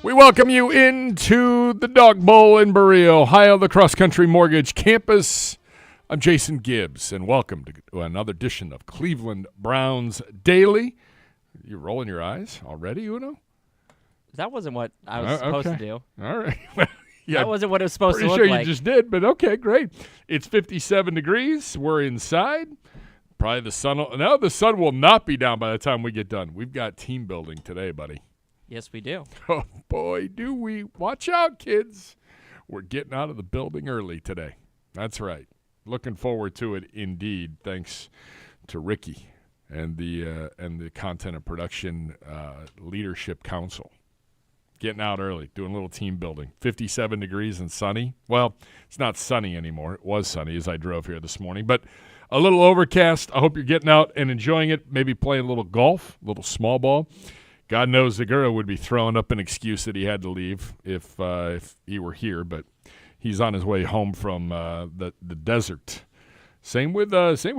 We welcome you into the Dog Bowl in Berea, Ohio, the Cross Country Mortgage Campus. I'm Jason Gibbs, and welcome to another edition of Cleveland Browns Daily. You rolling your eyes already, Uno? That wasn't what I was supposed to do. All right. Yeah, that wasn't what it was supposed to look pretty sure like. You just did, but okay, great. It's 57 degrees. We're inside. Probably the sun. The sun will not be down by the time we get done. We've got team building today, buddy. Yes, we do. Oh, boy, do we. Watch out, kids. We're getting out of the building early today. That's right. Looking forward to it indeed, thanks to Ricky and the Content and Production Leadership Council. Getting out early, doing a little team building. 57 degrees and sunny. Well, it's not sunny anymore. It was sunny as I drove here this morning, but a little overcast. I hope you're getting out and enjoying it, maybe playing a little golf, a little small ball. God knows Zegura would be throwing up an excuse that he had to leave if he were here, but he's on his way home from the desert. Same with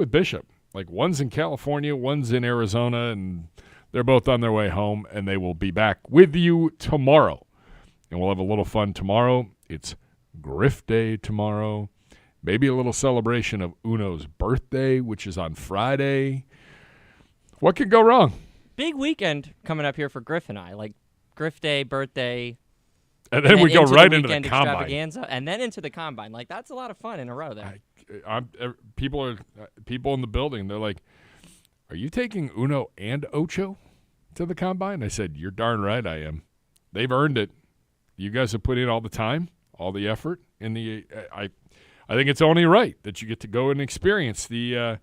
Bishop. Like, one's in California, one's in Arizona, and they're both on their way home, and they will be back with you tomorrow. And we'll have a little fun tomorrow. It's Griff Day tomorrow. Maybe a little celebration of Uno's birthday, which is on Friday. What could go wrong? Big weekend coming up here for Griff and I. Like, Griff Day, birthday. And then we go right into the combine. And then into the combine. Like, that's a lot of fun in a row there. People in the building, they're like, are you taking Uno and Ocho to the combine? I said, you're darn right I am. They've earned it. You guys have put in all the time, all the effort. I think it's only right that you get to go and experience the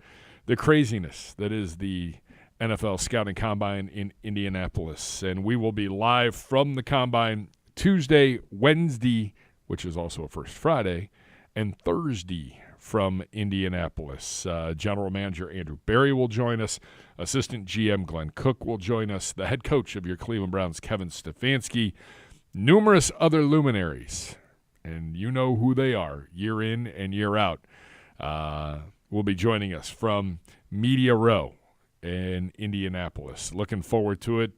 craziness that is the NFL Scouting Combine in Indianapolis. And we will be live from the Combine Tuesday, Wednesday, which is also a First Friday, and Thursday from Indianapolis. General Manager Andrew Berry will join us. Assistant GM Glenn Cook will join us. The head coach of your Cleveland Browns, Kevin Stefanski. Numerous other luminaries, and you know who they are, year in and year out, will be joining us from Media Row in Indianapolis. Looking forward to it.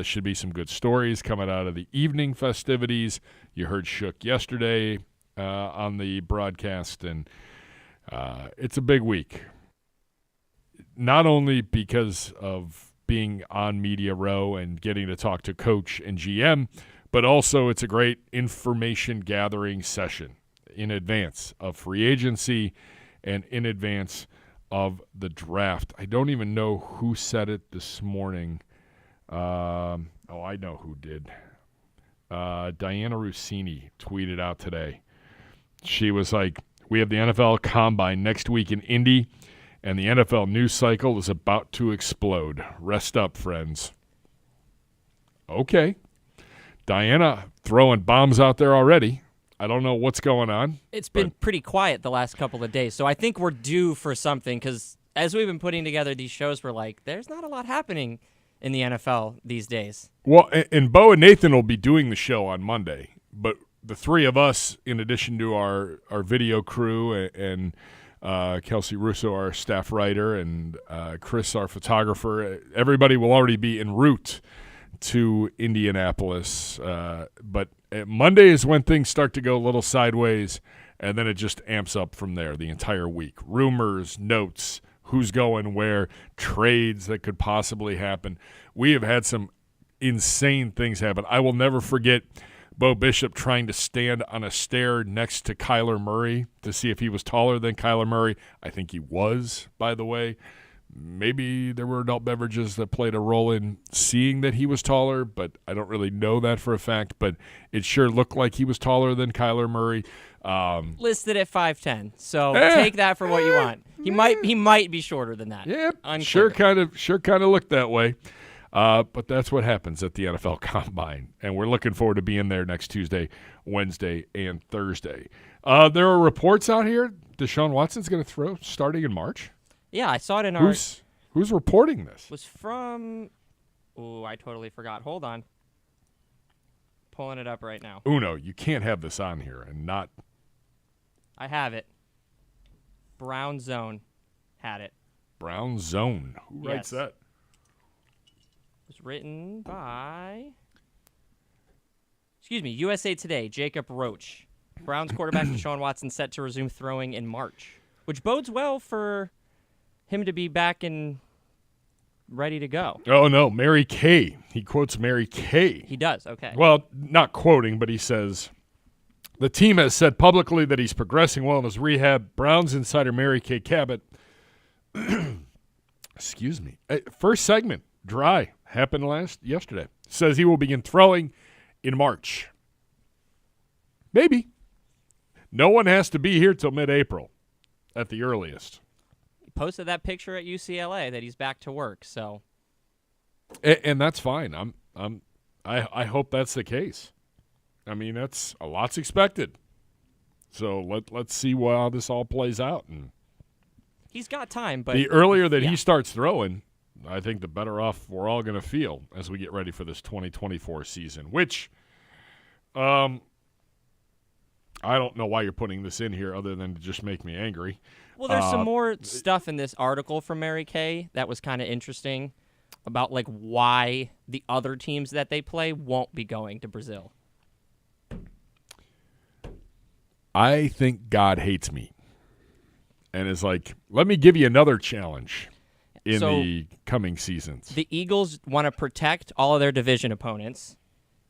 Should be some good stories coming out of the evening festivities. You heard Shook yesterday on the broadcast, and it's a big week. Not only because of being on Media Row and getting to talk to Coach and GM, but also it's a great information gathering session in advance of free agency and in advance of the draft. I don't even know who said it this morning. I know who did. Diana Rossini tweeted out today. She was like, we have the NFL Combine next week in Indy, and the NFL news cycle is about to explode. Rest up, friends. Okay. Diana throwing bombs out there already. I don't know what's going on. It's been pretty quiet the last couple of days, so I think we're due for something because as we've been putting together these shows, we're like, there's not a lot happening in the NFL these days. Well, and Bo and Nathan will be doing the show on Monday, but the three of us, in addition to our video crew and Kelsey Russo, our staff writer, and Chris, our photographer, everybody will already be en route to Indianapolis. But Monday is when things start to go a little sideways, and then it just amps up from there the entire week. Rumors, notes, who's going where, trades that could possibly happen. We have had some insane things happen. I will never forget Bo Bishop trying to stand on a stair next to Kyler Murray to see if he was taller than Kyler Murray. I think he was, by the way. Maybe there were adult beverages that played a role in seeing that he was taller, but I don't really know that for a fact. But it sure looked like he was taller than Kyler Murray. Listed at 5'10", so take that for what you want. He might be shorter than that. Yeah, Unclear. sure kind of looked that way. But that's what happens at the NFL Combine, and we're looking forward to being there next Tuesday, Wednesday, and Thursday. There are reports out here Deshaun Watson's going to throw starting in March. Yeah, I saw it in our... Who's reporting this? Was from... Oh, I totally forgot. Hold on. Pulling it up right now. Uno, you can't have this on here and not... I have it. Brown Zone had it. Brown Zone. Who writes that? It was written by USA Today, Jacob Roach. Browns quarterback Deshaun Watson set to resume throwing in March, which bodes well for him to be back and ready to go. Oh, no, Mary Kay. He quotes Mary Kay. He does, okay. Well, not quoting, but he says, the team has said publicly that he's progressing well in his rehab. Browns insider Mary Kay Cabot, excuse me, first segment, dry, happened yesterday, says he will begin throwing in March. Maybe. No one has to be here till mid-April at the earliest. He posted that picture at UCLA that he's back to work, so. And that's fine. I hope that's the case. I mean, that's a lot's expected. So let's see how this all plays out. And he's got time, but the earlier that he starts throwing, I think the better off we're all going to feel as we get ready for this 2024 season, which I don't know why you're putting this in here other than to just make me angry. Well, there's some more stuff in this article from Mary Kay that was kind of interesting about like why the other teams that they play won't be going to Brazil. I think God hates me and is like, let me give you another challenge in the coming seasons. The Eagles want to protect all of their division opponents.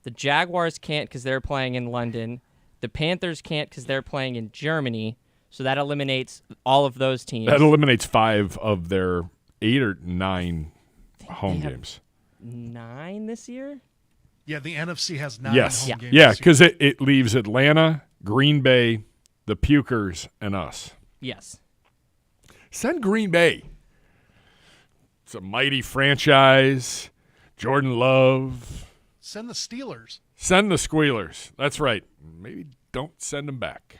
The Jaguars can't because they're playing in London. The Panthers can't because they're playing in Germany. So that eliminates all of those teams. That eliminates 5 of their 8 or 9 home games. 9 this year? Yeah, the NFC has 9 home games. Yeah, because it leaves Atlanta, Green Bay, the Pukers, and us. Yes. Send Green Bay. It's a mighty franchise. Jordan Love. Send the Steelers. Send the Squealers. That's right. Maybe don't send them back.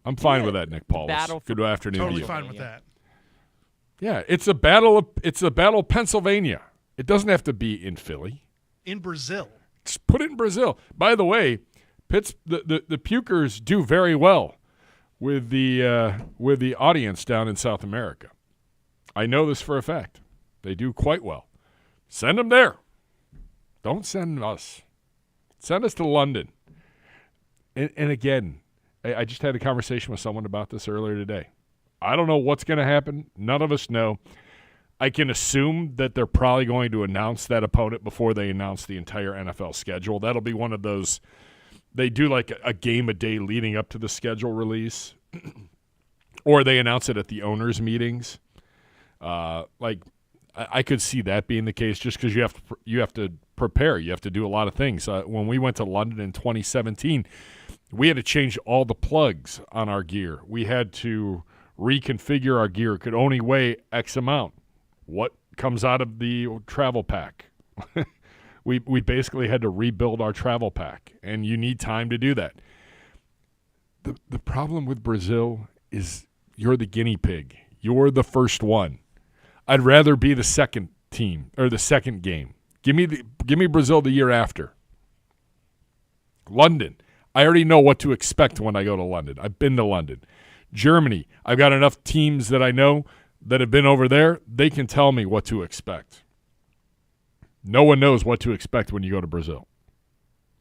I'm fine with that, Nick Paulus. Good afternoon Totally to you. fine with that. Yeah, it's a battle of Pennsylvania. It doesn't have to be in Philly. In Brazil. Just put it in Brazil. By the way, the Pukers do very well with the audience down in South America. I know this for a fact. They do quite well. Send them there. Don't send us. Send us to London. And again, I just had a conversation with someone about this earlier today. I don't know what's going to happen. None of us know. I can assume that they're probably going to announce that opponent before they announce the entire NFL schedule. That'll be one of those. They do like a game a day leading up to the schedule release, or they announce it at the owners' meetings. I could see that being the case just because you have to prepare. You have to do a lot of things. When we went to London in 2017, we had to change all the plugs on our gear. We had to reconfigure our gear. It could only weigh X amount. What comes out of the travel pack? We basically had to rebuild our travel pack, and you need time to do that. The problem with Brazil is you're the guinea pig. You're the first one. I'd rather be the second team or the second game. Give me Brazil the year after. London. I already know what to expect when I go to London. I've been to London. Germany. I've got enough teams that I know that have been over there. They can tell me what to expect. No one knows what to expect when you go to Brazil.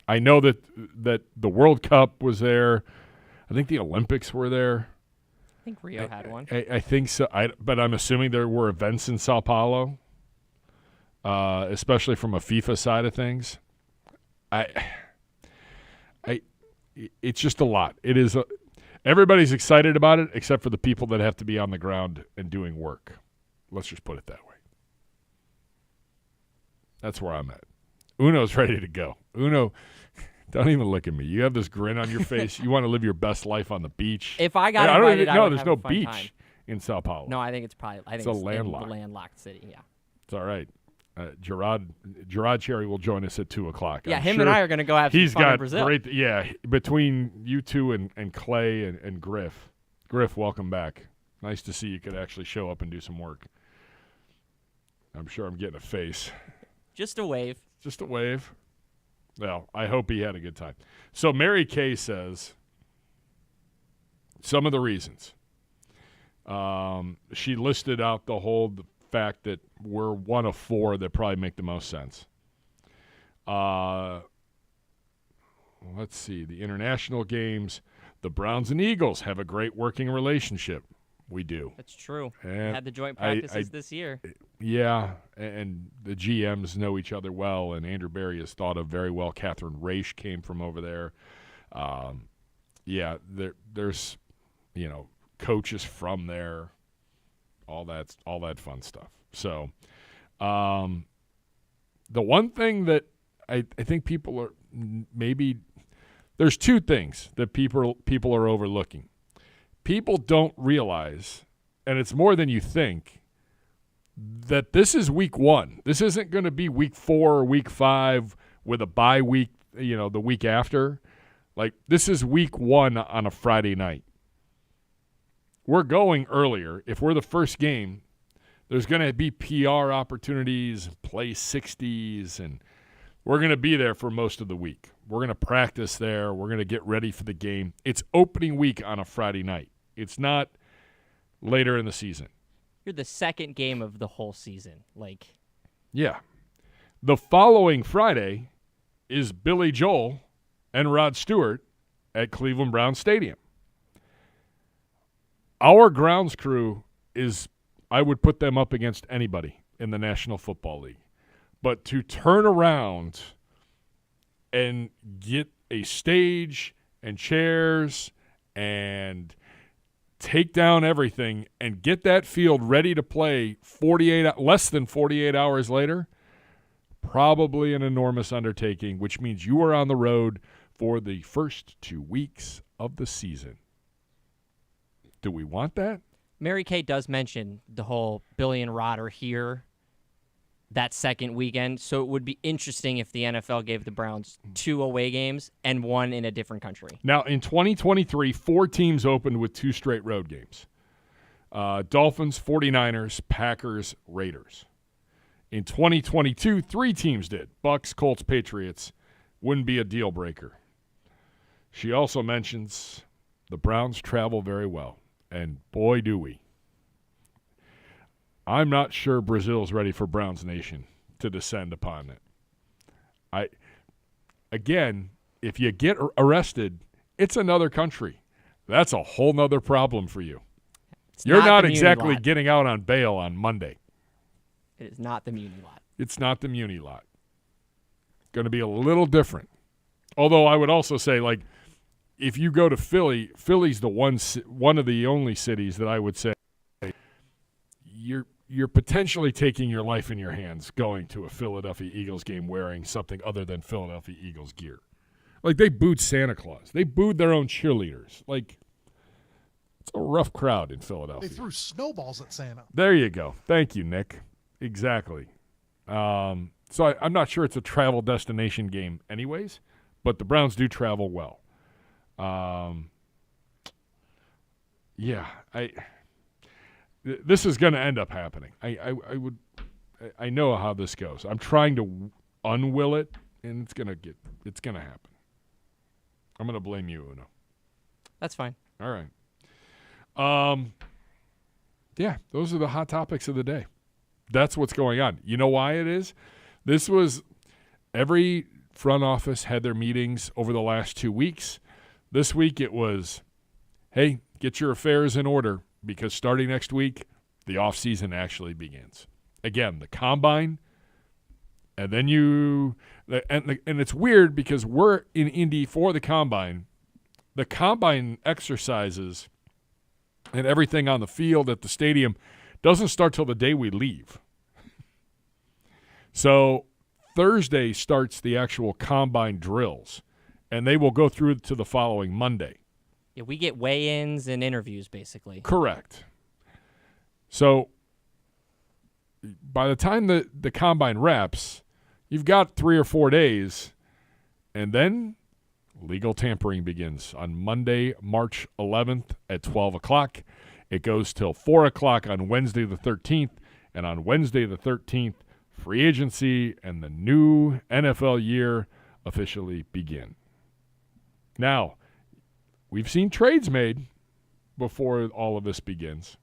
I know that the World Cup was there. I think the Olympics were there. I think Rio had one. I think so. But I'm assuming there were events in Sao Paulo, especially from a FIFA side of things. It's just a lot. It is. Everybody's excited about it except for the people that have to be on the ground and doing work. Let's just put it that way. That's where I'm at. Uno's ready to go. Uno, don't even look at me. You have this grin on your face. You want to live your best life on the beach. If I got invited, I would there's have no a fun beach time. in Sao Paulo. No, I think it's probably. It's a landlocked. Landlocked city. Yeah. It's all right. Gerard Cheerry will join us at 2:00. Yeah, I'm him sure and I are going to go have some fun in Brazil. Great. Yeah, between you two and Clay and Griff. Griff, welcome back. Nice to see you could actually show up and do some work. I'm sure I'm getting a face. Just a wave. Just a wave. Well, I hope he had a good time. So Mary Kay says some of the reasons. She listed out the fact that we're one of 4 that probably make the most sense. let's see, the international games. The Browns and Eagles have a great working relationship. We do. That's true. And Had the joint practices this year. Yeah, and the GMs know each other well, and Andrew Berry is thought of very well. Catherine Raish came from over there. There's coaches from there, all that fun stuff. So, the one thing that I think people are maybe there's two things that people are overlooking. People don't realize, and it's more than you think, that this is week 1. This isn't going to be week 4 or week 5 with a bye week, the week after. Like, this is week 1 on a Friday night. We're going earlier. If we're the first game, there's going to be PR opportunities, play 60s, and we're going to be there for most of the week. We're going to practice there. We're going to get ready for the game. It's opening week on a Friday night. It's not later in the season. You're the second game of the whole season. Yeah. The following Friday is Billy Joel and Rod Stewart at Cleveland Browns Stadium. Our grounds crew I would put them up against anybody in the National Football League. But to turn around and get a stage and chairs and take down everything and get that field ready to play less than 48 hours later, probably an enormous undertaking, which means you are on the road for the first 2 weeks of the season. Do we want that? Mary Kay does mention the whole Billy and Rod are here that second weekend, so it would be interesting if the NFL gave the Browns 2 away games and 1 in a different country. Now, in 2023, 4 teams opened with 2 straight road games. Dolphins, 49ers, Packers, Raiders. In 2022, 3 teams did. Bucks, Colts, Patriots. Wouldn't be a deal breaker. She also mentions the Browns travel very well, and boy do we. I'm not sure Brazil's ready for Browns Nation to descend upon it. Again, if you get arrested, it's another country. That's a whole nother problem for you. You're not exactly getting out on bail on Monday. It is not the Muni lot. It's not the Muni lot. Going to be a little different. Although I would also say, if you go to Philly, Philly's the one of the only cities that I would say you're potentially taking your life in your hands going to a Philadelphia Eagles game wearing something other than Philadelphia Eagles gear. They booed Santa Claus. They booed their own cheerleaders. It's a rough crowd in Philadelphia. They threw snowballs at Santa. There you go. Thank you, Nick. Exactly. So I'm not sure it's a travel destination game anyways, but the Browns do travel well. This is going to end up happening. I know how this goes. I'm trying to unwill it, and it's going to happen. I'm going to blame you, Uno. That's fine. All right. Those are the hot topics of the day. That's what's going on. You know why it is? This was every front office had their meetings over the last 2 weeks. This week it was, hey, get your affairs in order because starting next week, the offseason actually begins. Again, the combine, and then and it's weird because we're in Indy for the combine. The combine exercises and everything on the field at the stadium doesn't start till the day we leave. So Thursday starts the actual combine drills, and they will go through to the following Monday. Yeah, we get weigh-ins and interviews, basically. Correct. So by the time the combine wraps, you've got 3 or 4 days, and then legal tampering begins on Monday, March 11th at 12 o'clock. It goes till 4 o'clock on Wednesday the 13th, and on Wednesday the 13th, free agency and the new NFL year officially begin. Now, we've seen trades made before all of this begins.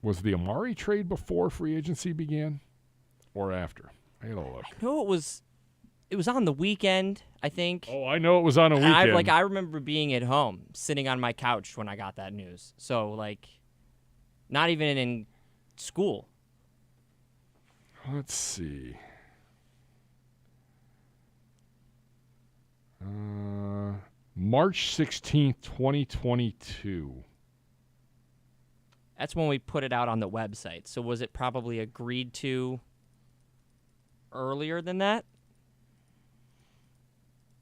Was the Amari trade before free agency began or after? I gotta look. I know it was on the weekend, I think. Oh, I know it was on a weekend. I remember being at home, sitting on my couch when I got that news. So, like, not even in school. Let's see. March 16th, 2022. That's when we put it out on the website. So was it probably agreed to earlier than that?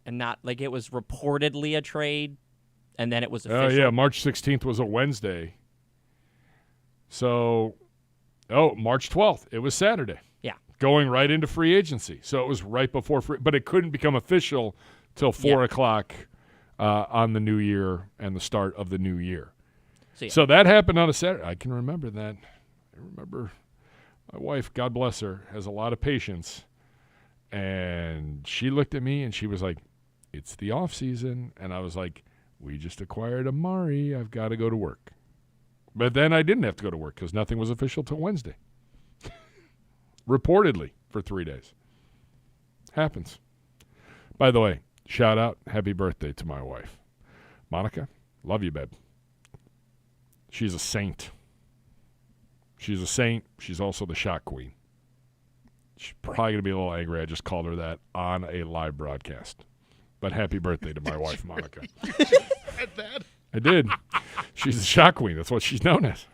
And not like it was reportedly a trade, and then it was official? Oh, yeah, March 16th was a Wednesday. So, March 12th, it was Saturday. Yeah. Going right into free agency. So it was right before but it couldn't become official till 4 o'clock on the new year and the start of the new year. So that happened on a Saturday. I can remember that. I remember my wife, God bless her, has a lot of patience. And she looked at me and she was like, it's the off season. And I was like, we just acquired Amari. I've got to go to work. But then I didn't have to go to work because nothing was official till Wednesday. Reportedly for 3 days. Happens. By the way, shout out, happy birthday to my wife. Monica, love you, babe. She's a saint. She's a saint. She's also the shot queen. She's probably going to be a little angry I just called her that on a live broadcast. But happy birthday to my wife, Monica. At that. I did. She's the shot queen. That's what she's known as.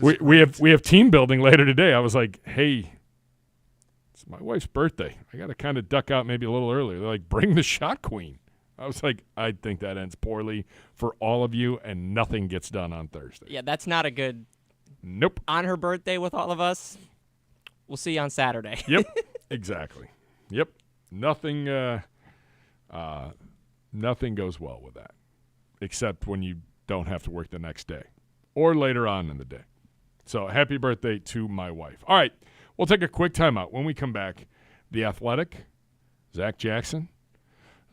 We have team building later today. I was like, hey, it's my wife's birthday. I got to kind of duck out maybe a little earlier. They're like, bring the shot queen. I was like, I think that ends poorly for all of you, and nothing gets done on Thursday. Yeah, that's not a good. Nope. On her birthday with all of us, we'll see you on Saturday. Yep. Exactly. Yep. Nothing. Nothing goes well with that, except when you don't have to work the next day or later on in the day. So happy birthday to my wife. All right, we'll take a quick timeout. When we come back, The Athletic, Zach Jackson,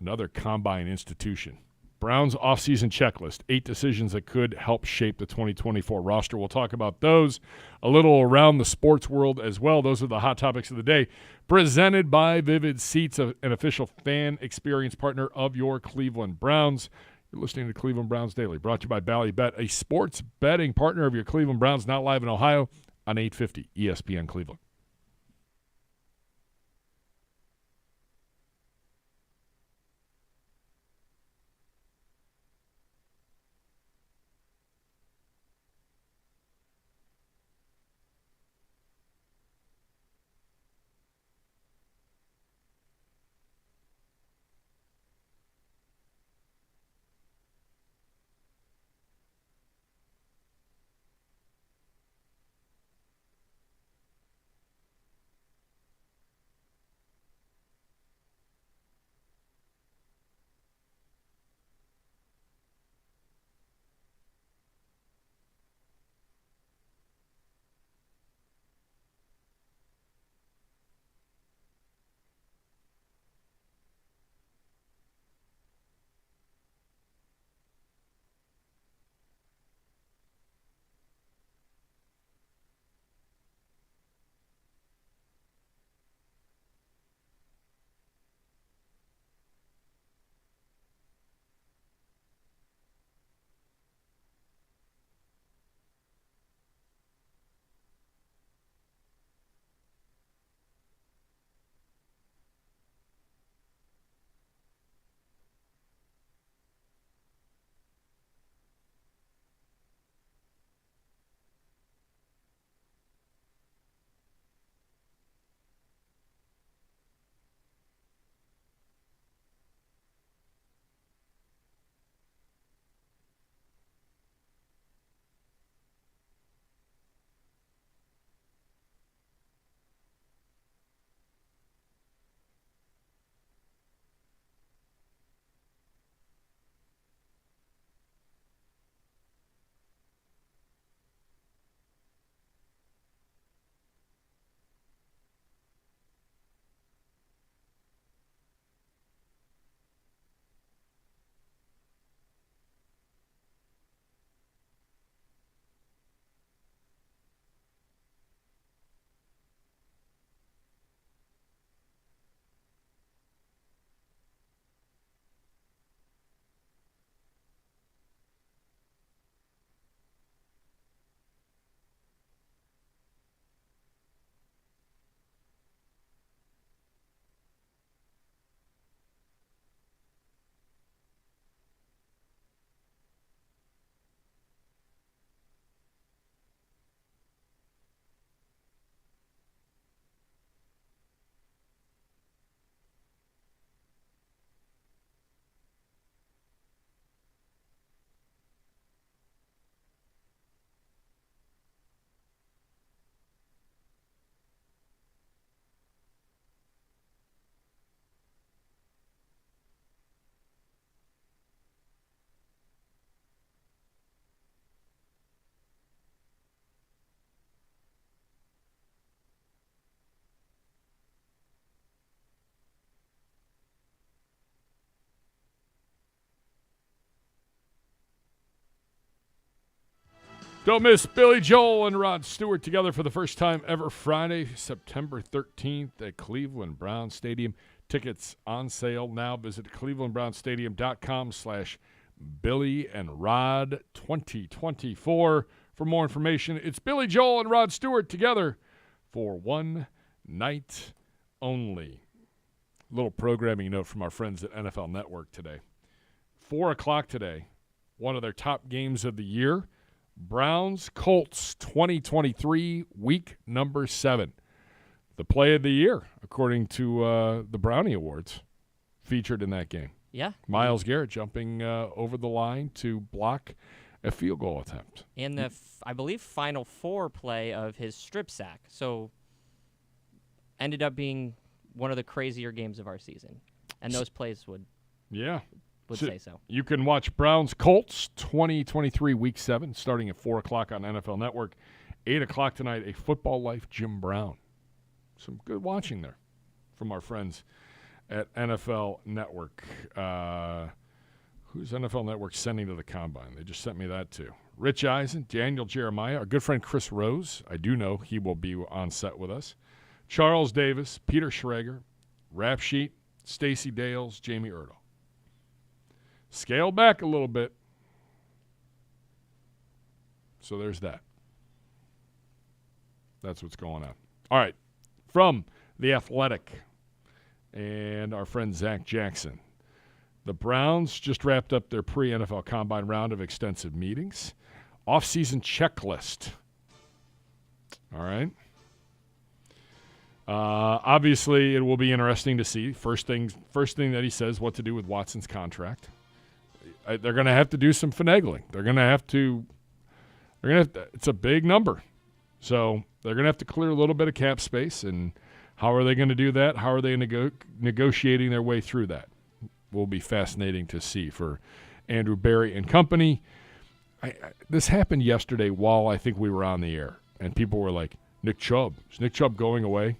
another combine institution. Browns offseason checklist, 8 decisions that could help shape the 2024 roster. We'll talk about those, a little around the sports world as well. Those are the hot topics of the day. Presented by Vivid Seats, an official fan experience partner of your Cleveland Browns. You're listening to Cleveland Browns Daily, brought to you by Ballybet, a sports betting partner of your Cleveland Browns, now live in Ohio on 850 ESPN Cleveland. Don't miss Billy Joel and Rod Stewart together for the first time ever Friday, September 13th at Cleveland Brown Stadium. Tickets on sale now. Visit clevelandbrownstadium.com/Billy and Rod 2024 for more information. It's Billy Joel and Rod Stewart together for one night only. Little programming note from our friends at NFL Network today. 4 o'clock today, one of their top games of the year. Browns-Colts 2023, week number 7. The play of the year, according to the Brownie Awards, featured in that game. Yeah. Myles Garrett jumping over the line to block a field goal attempt. And the, I believe, final 4 play of his strip sack. So ended up being one of the crazier games of our season. And those plays would say so. You can watch Browns-Colts 2023 Week 7 starting at 4 o'clock on NFL Network. 8 o'clock tonight, a Football Life Jim Brown. Some good watching there from our friends at NFL Network. Who's NFL Network sending to the Combine? They just sent me that too. Rich Eisen, Daniel Jeremiah, our good friend Chris Rose. I do know he will be on set with us. Charles Davis, Peter Schrager, Rap Sheet, Stacey Dales, Jamie Erdahl. Scale back a little bit. So there's that. That's what's going on. All right. From The Athletic and our friend Zach Jackson. The Browns just wrapped up their pre-NFL Combine round of extensive meetings. Off-season checklist. All right. Obviously, it will be interesting to see. First thing that he says, what to do with Watson's contract. They're going to have to do some finagling. They're going to have to. It's a big number, so they're going to have to clear a little bit of cap space. And how are they going to do that? How are they negotiating their way through that? Will be fascinating to see for Andrew Berry and company. This happened yesterday while I think we were on the air, and people were like, "Nick Chubb, is Nick Chubb going away?"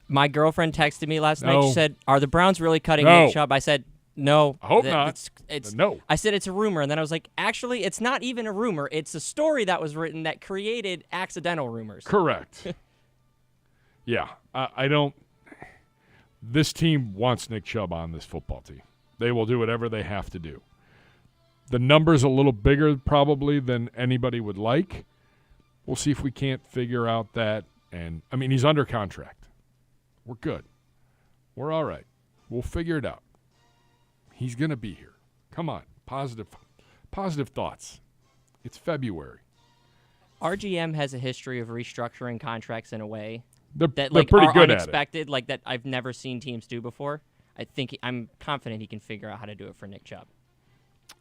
My girlfriend texted me last night. She said, "Are the Browns really cutting Nick Chubb?" I said, "No, I hope not." No. I said it's a rumor, and then I was like, "Actually, it's not even a rumor. It's a story that was written that created accidental rumors." Correct. Yeah, I don't. This team wants Nick Chubb on this football team. They will do whatever they have to do. The number's a little bigger probably than anybody would like. We'll see if we can't figure out that. And I mean, he's under contract. We're good. We're all right. We'll figure it out. He's going to be here. Come on. Positive thoughts. It's February. RGM has a history of restructuring contracts in a way they're like pretty are good unexpected, at it. like that I've never seen teams do before. I'm confident he can figure out how to do it for Nick Chubb.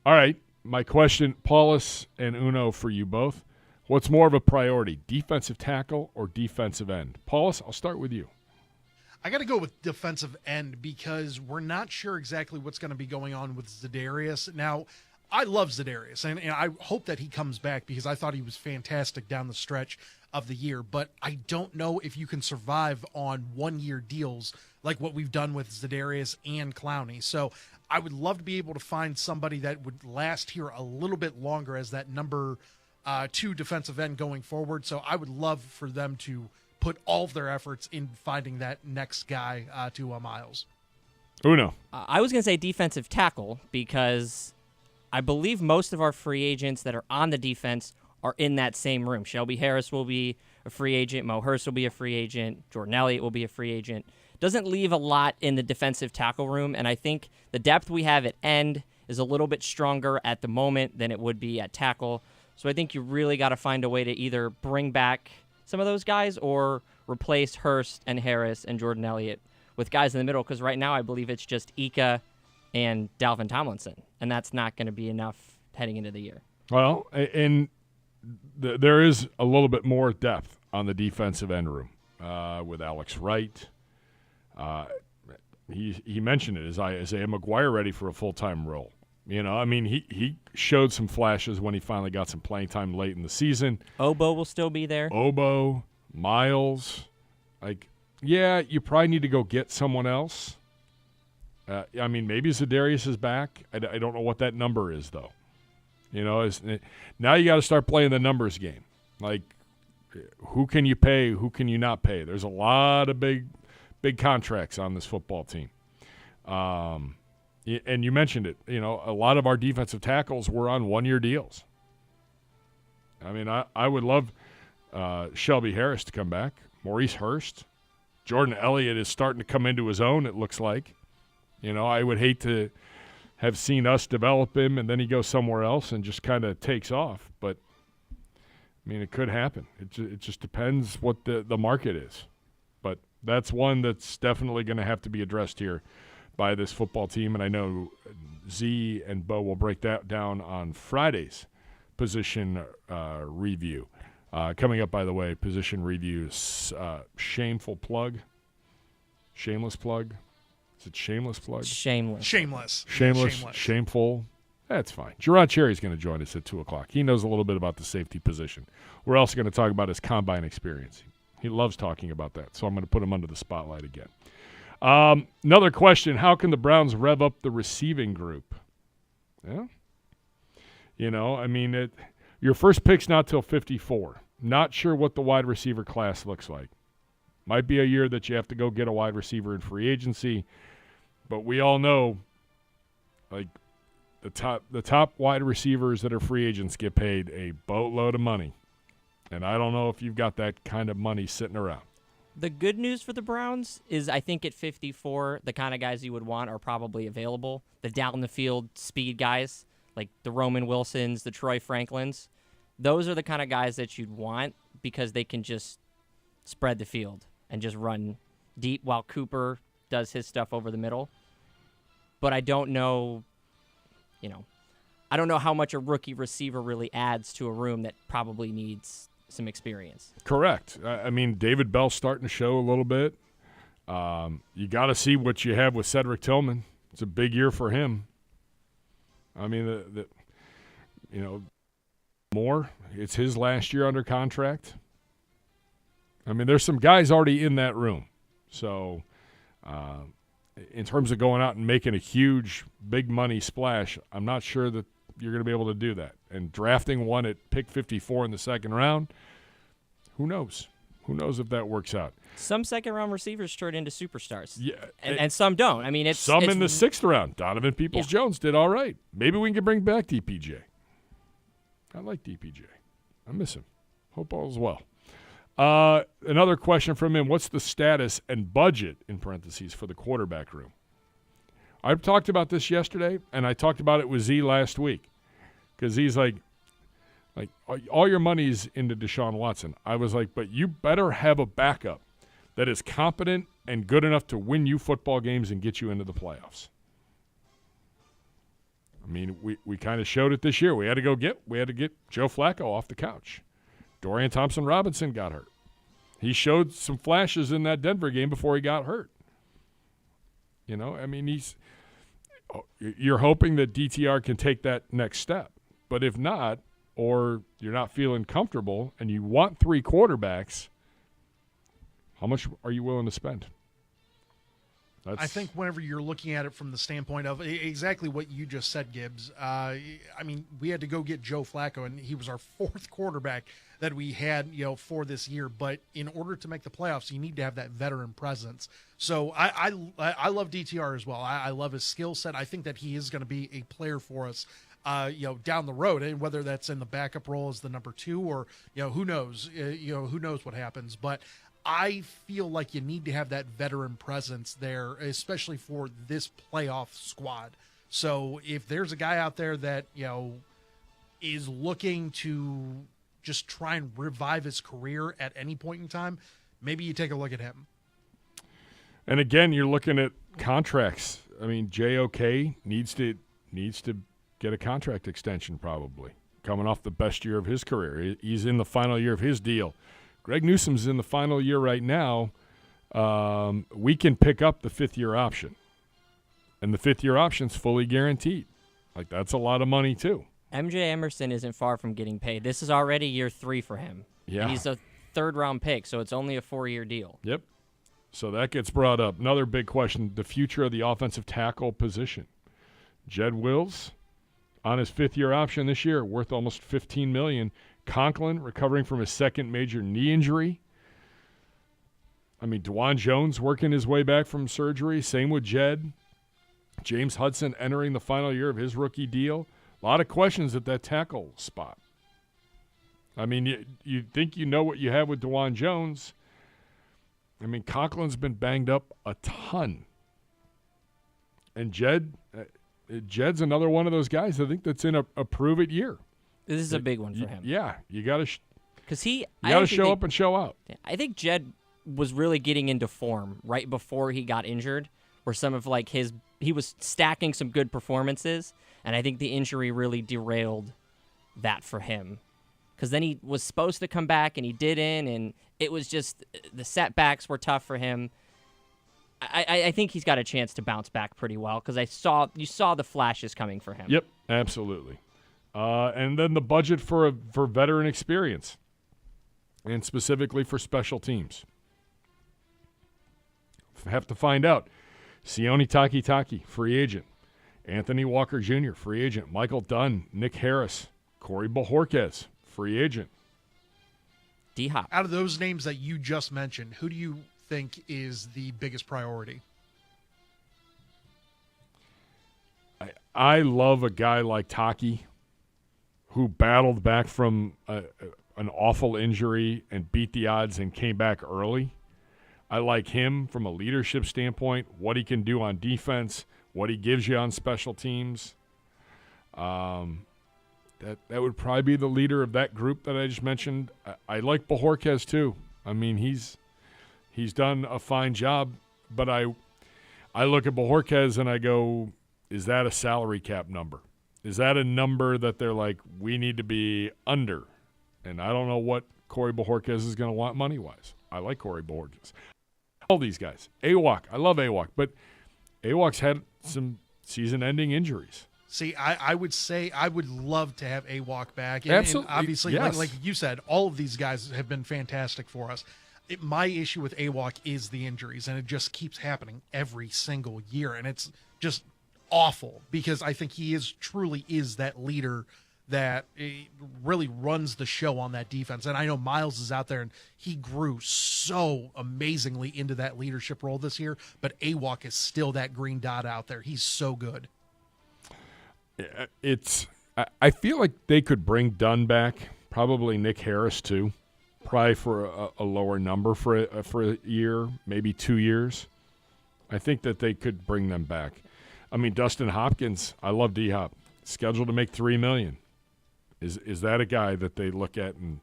All right. My question, Paulus and Uno, for you both. What's more of a priority, defensive tackle or defensive end? Paulus, I'll start with you. I got to go with defensive end because we're not sure exactly what's going to be going on with Za'Darius. Now, I love Za'Darius, and I hope that he comes back because I thought he was fantastic down the stretch of the year. But I don't know if you can survive on one-year deals like what we've done with Za'Darius and Clowney. So I would love to be able to find somebody that would last here a little bit longer as that number 2 defensive end going forward. So I would love for them to put all of their efforts in finding that next guy to Myles. Uno. I was going to say defensive tackle because I believe most of our free agents that are on the defense are in that same room. Shelby Harris will be a free agent. Mo Hurst will be a free agent. Jordan Elliott will be a free agent. Doesn't leave a lot in the defensive tackle room, and I think the depth we have at end is a little bit stronger at the moment than it would be at tackle. So I think you really got to find a way to either bring back some of those guys or replace Hurst and Harris and Jordan Elliott with guys in the middle, because right now I believe it's just Ika and Dalvin Tomlinson, and that's not going to be enough heading into the year. Well, and there is a little bit more depth on the defensive end room with Alex Wright. He mentioned it. Is Isaiah McGuire ready for a full-time role? You know, I mean, he showed some flashes when he finally got some playing time late in the season. Obo will still be there. Obo, Miles. Like, yeah, you probably need to go get someone else. I mean, maybe Za'Darius is back. I don't know what that number is, though. You know, now you got to start playing the numbers game. Like, who can you pay? Who can you not pay? There's a lot of big contracts on this football team. And you mentioned it. You know, a lot of our defensive tackles were on one-year deals. I mean, I would love Shelby Harris to come back. Maurice Hurst. Jordan Elliott is starting to come into his own, it looks like. You know, I would hate to have seen us develop him and then he goes somewhere else and just kind of takes off. But, I mean, it could happen. It just depends what the market is. But that's one that's definitely going to have to be addressed here by this football team. And I know Z and Bo will break that down on Friday's position review. Coming up, by the way, position reviews, shameful plug, shameless plug. Is it shameless plug? Shameless. Shameful. That's fine. Jerron Cheerry's going to join us at 2 o'clock. He knows a little bit about the safety position. We're also going to talk about his combine experience. He loves talking about that, so I'm going to put him under the spotlight again. Another question, how can the Browns rev up the receiving group? Yeah. You know, I mean, your first pick's not till 54. Not sure what the wide receiver class looks like. Might be a year that you have to go get a wide receiver in free agency, but we all know, like, the top wide receivers that are free agents get paid a boatload of money. And I don't know if you've got that kind of money sitting around. The good news for the Browns is I think at 54, the kind of guys you would want are probably available. The down-the-field speed guys, like the Roman Wilsons, the Troy Franklins. Those are the kind of guys that you'd want because they can just spread the field and just run deep while Cooper does his stuff over the middle. But I don't know, I don't know how much a rookie receiver really adds to a room that probably needs some experience. Correct. I mean, David Bell's starting to show a little bit. You got to see what you have with Cedric Tillman. It's a big year for him. I mean, Moore, it's his last year under contract. I mean, there's some guys already in that room. So, in terms of going out and making a huge, big money splash, I'm not sure that you're going to be able to do that. And drafting one at pick 54 in the second round, who knows? Who knows if that works out? Some second-round receivers turn into superstars. Yeah, and some don't. I mean, it's in the sixth round. Donovan Peoples-Jones did all right. Maybe we can bring back DPJ. I like DPJ. I miss him. Hope all's well. Another question from him. What's the status and budget, in parentheses, for the quarterback room? I talked about this yesterday, and I talked about it with Z last week because he's like, all your money's into Deshaun Watson. I was like, but you better have a backup that is competent and good enough to win you football games and get you into the playoffs. I mean, we kind of showed it this year. We had to get Joe Flacco off the couch. Dorian Thompson-Robinson got hurt. He showed some flashes in that Denver game before he got hurt. You know, I mean, you're hoping that DTR can take that next step. But if not, or you're not feeling comfortable and you want three quarterbacks, how much are you willing to spend? I think whenever you're looking at it from the standpoint of exactly what you just said, Gibbs, I mean, we had to go get Joe Flacco, and he was our fourth quarterback that we had, for this year. But in order to make the playoffs, you need to have that veteran presence. So I love DTR as well. I love his skill set. I think that he is going to be a player for us, down the road, and whether that's in the backup role as the number two or, who knows, who knows what happens. But I feel like you need to have that veteran presence there, especially for this playoff squad. So if there's a guy out there that, is looking to just try and revive his career at any point in time, maybe you take a look at him. And again, you're looking at contracts. I mean, JOK needs to get a contract extension probably, coming off the best year of his career. He's in the final year of his deal. Greg Newsom's in the final year right now. We can pick up the fifth-year option. And the fifth-year option's fully guaranteed. Like, that's a lot of money, too. MJ Emerson isn't far from getting paid. This is already year 3 for him. Yeah. And he's a third-round pick, so it's only a 4-year deal. Yep. So that gets brought up. Another big question, the future of the offensive tackle position. Jed Wills, on his fifth-year option this year, worth almost $15 million. Conklin recovering from his second major knee injury. I mean, DeJuan Jones working his way back from surgery. Same with Jed. James Hudson entering the final year of his rookie deal. A lot of questions at that tackle spot. I mean, you think you know what you have with DeJuan Jones. I mean, Conklin's been banged up a ton. And Jed's another one of those guys I think that's in a prove-it year. This is a big one for him. Yeah, you got to show up and show out. I think Jed was really getting into form right before he got injured, where some of like he was stacking some good performances, and I think the injury really derailed that for him. Because then he was supposed to come back and he didn't, and it was just the setbacks were tough for him. I think he's got a chance to bounce back pretty well because you saw the flashes coming for him. Yep, absolutely. And then the budget for veteran experience, and specifically for special teams. Have to find out. Sione Takitaki, free agent. Anthony Walker Jr., free agent. Michael Dunn, Nick Harris, Corey Bojorquez, free agent. D-Hop. Out of those names that you just mentioned, who do you think is the biggest priority? I love a guy like Taki who battled back from an awful injury and beat the odds and came back early. I like him from a leadership standpoint, what he can do on defense, what he gives you on special teams. That would probably be the leader of that group that I just mentioned. I like Bojorquez too. I mean, he's done a fine job, but I look at Bojorquez and I go, is that a salary cap number? Is that a number that they're like, we need to be under? And I don't know what Corey Bojorquez is going to want money-wise. I like Corey Bojorquez. All these guys. AWOC. I love AWOC, but AWOC's had some season-ending injuries. See, I would say I would love to have AWOC back. Absolutely. And obviously, yes. like you said, all of these guys have been fantastic for us. My issue with AWOC is the injuries, and it just keeps happening every single year. And it's just awful because I think he truly is that leader that really runs the show on that defense. And I know Miles is out there, and he grew so amazingly into that leadership role this year, but AWOC is still that green dot out there. He's so good. I feel like they could bring Dunn back, probably Nick Harris too, probably for a lower number for a year, maybe 2 years. I think that they could bring them back. I mean, Dustin Hopkins, I love D-Hop, scheduled to make $3 million. Is that a guy that they look at and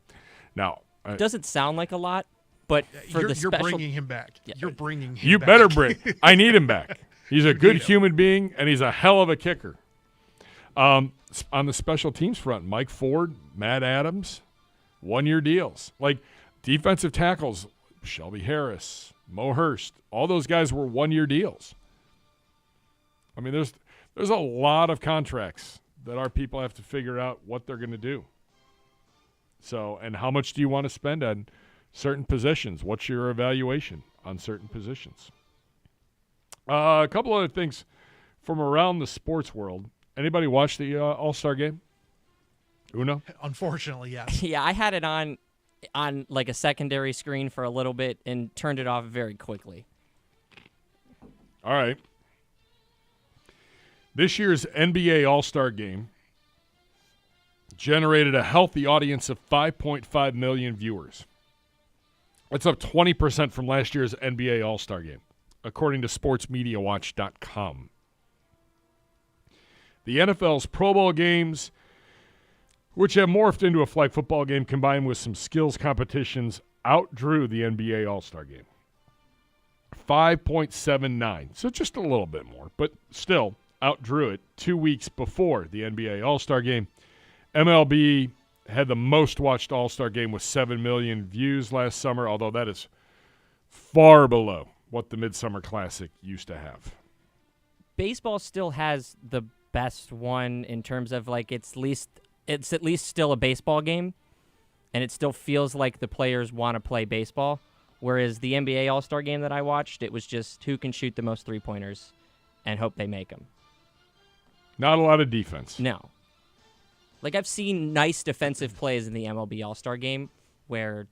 now? It doesn't sound like a lot, but for You're bringing him back. Yeah. You're bringing him. You back. better bring. I need him back. He's a good human being, and he's a hell of a kicker. On the special teams front, Mike Ford, Matt Adams, 1-year deals. Like defensive tackles, Shelby Harris, Mo Hurst, all those guys were 1-year deals. I mean, there's a lot of contracts that our people have to figure out what they're going to do. So, and how much do you want to spend on certain positions? What's your evaluation on certain positions? A couple other things from around the sports world. Anybody watch the All-Star game? Uno? Unfortunately, yes. Yeah, I had it on like a secondary screen for a little bit and turned it off very quickly. All right. This year's NBA All-Star game generated a healthy audience of 5.5 million viewers. That's up 20% from last year's NBA All-Star game, according to SportsMediaWatch.com. The NFL's Pro Bowl games, which have morphed into a flag football game combined with some skills competitions, outdrew the NBA All-Star game. 5.79, so just a little bit more, but still outdrew it 2 weeks before the NBA All-Star game. MLB had the most watched All-Star game with 7 million views last summer, although that is far below what the Midsummer Classic used to have. Baseball still has the best one in terms of like it's at least still a baseball game, and it still feels like the players want to play baseball. Whereas the NBA All-Star game that I watched, it was just who can shoot the most three-pointers and hope they make them. Not a lot of defense. No. Like, I've seen nice defensive plays in the MLB All-Star Game where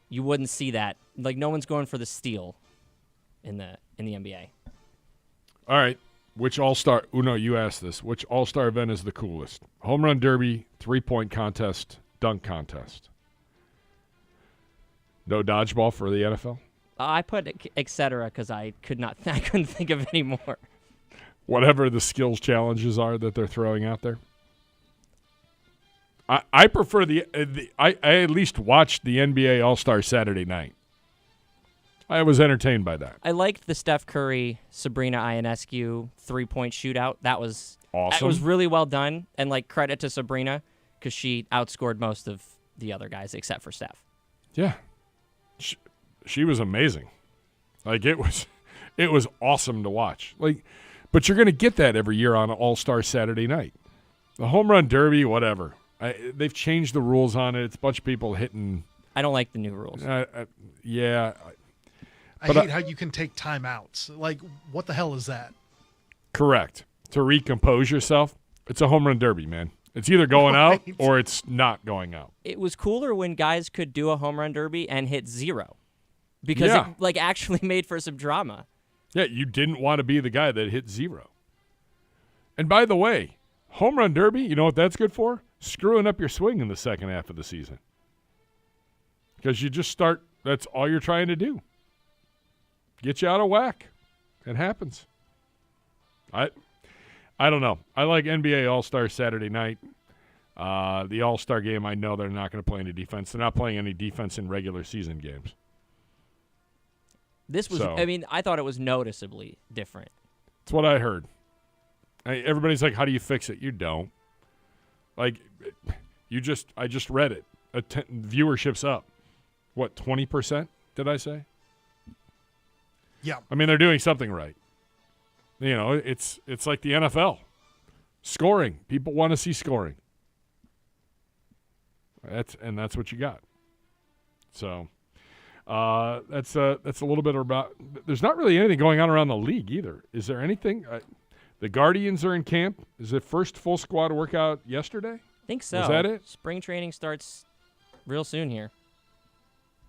you wouldn't see that. Like, no one's going for the steal in the NBA. All right. Which All-Star – Uno, you asked this. Which All-Star event is the coolest? Home run derby, three-point contest, dunk contest. No dodgeball for the NFL? I put et cetera because I couldn't think of any more. Whatever the skills challenges are that they're throwing out there. I prefer I at least watched the NBA All-Star Saturday night. I was entertained by that. I liked the Steph Curry, Sabrina Ionescu three-point shootout. That was awesome. It was really well done, and like credit to Sabrina because she outscored most of the other guys except for Steph. Yeah, she was amazing. Like it was awesome to watch. Like, but you're going to get that every year on All-Star Saturday night. The home run derby, whatever. They've changed the rules on it. It's a bunch of people hitting. I don't like the new rules. Yeah. I hate how you can take timeouts. Like, what the hell is that? Correct. To recompose yourself, it's a home run derby, man. It's either going out or it's not going out. It was cooler when guys could do a home run derby and hit zero because it like actually made for some drama. Yeah, you didn't want to be the guy that hit zero. And by the way, home run derby, you know what that's good for? Screwing up your swing in the second half of the season. Because you just start, that's all you're trying to do. Get you out of whack. It happens. I don't know. I like NBA All-Star Saturday night. The All-Star game, I know they're not going to play any defense. They're not playing any defense in regular season games. This was, I thought it was noticeably different. That's what I heard. Everybody's like, how do you fix it? You don't. Like, I just read it. Viewership's up. What, 20%, did I say? Yeah. I mean, they're doing something right. You know, it's like the NFL. Scoring. People want to see scoring. That's what you got. So that's a little bit about. There's not really anything going on around the league either. Is there anything? The Guardians are in camp. Is the first full squad workout yesterday? I think so. Was that it? Spring training starts real soon here.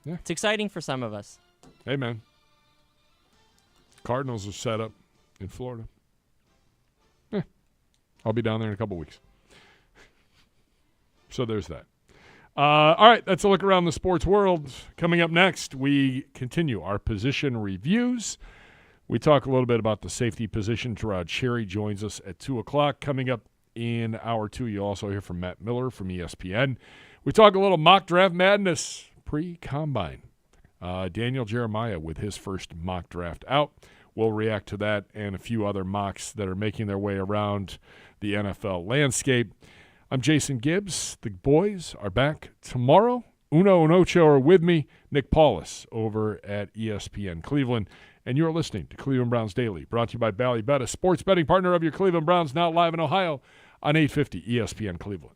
Yeah. It's exciting for some of us. Hey, man. Cardinals are set up in Florida. I'll be down there in a couple weeks. So there's that. All right, that's a look around the sports world. Coming up next, we continue our position reviews. We talk a little bit about the safety position. Cheerry joins us at 2 o'clock. Coming up in hour 2, you'll also hear from Matt Miller from ESPN. We talk a little mock draft madness pre-combine. Daniel Jeremiah with his first mock draft out. We'll react to that and a few other mocks that are making their way around the NFL landscape. I'm Jason Gibbs. The boys are back tomorrow. Uno and Ocho are with me. Nick Paulus over at ESPN Cleveland. And you're listening to Cleveland Browns Daily, brought to you by Ballybet, a sports betting partner of your Cleveland Browns, now live in Ohio on 850 ESPN Cleveland.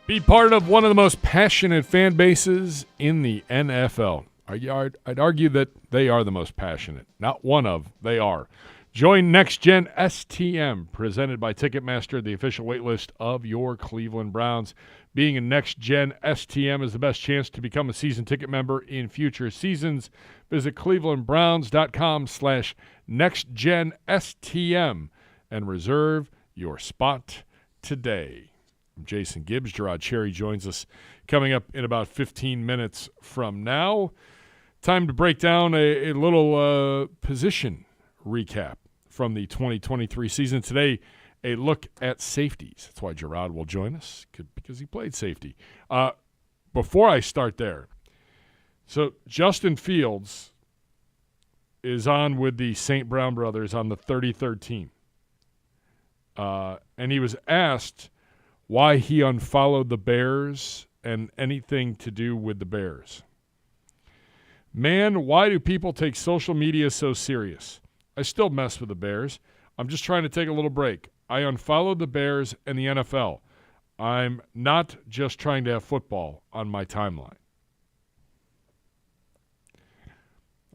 Be part of one of the most passionate fan bases in the NFL. I'd argue that they are the most passionate. Not one of, they are. Join Next Gen STM, presented by Ticketmaster, the official waitlist of your Cleveland Browns. Being a Next Gen STM is the best chance to become a season ticket member in future seasons. Visit clevelandbrowns.com/nextgenstm and reserve your spot today. I'm Jason Gibbs. Gerard Cheerry joins us coming up in about 15 minutes from now. Time to break down a little position recap from the 2023 season. Today, a look at safeties. That's why Gerard will join us, because he played safety. Before I start there, so Justin Fields is on with the St. Brown brothers on the 33rd team. And he was asked why he unfollowed the Bears and anything to do with the Bears. Man, why do people take social media so serious? I still mess with the Bears. I'm just trying to take a little break. I unfollowed the Bears and the NFL. I'm not just trying to have football on my timeline.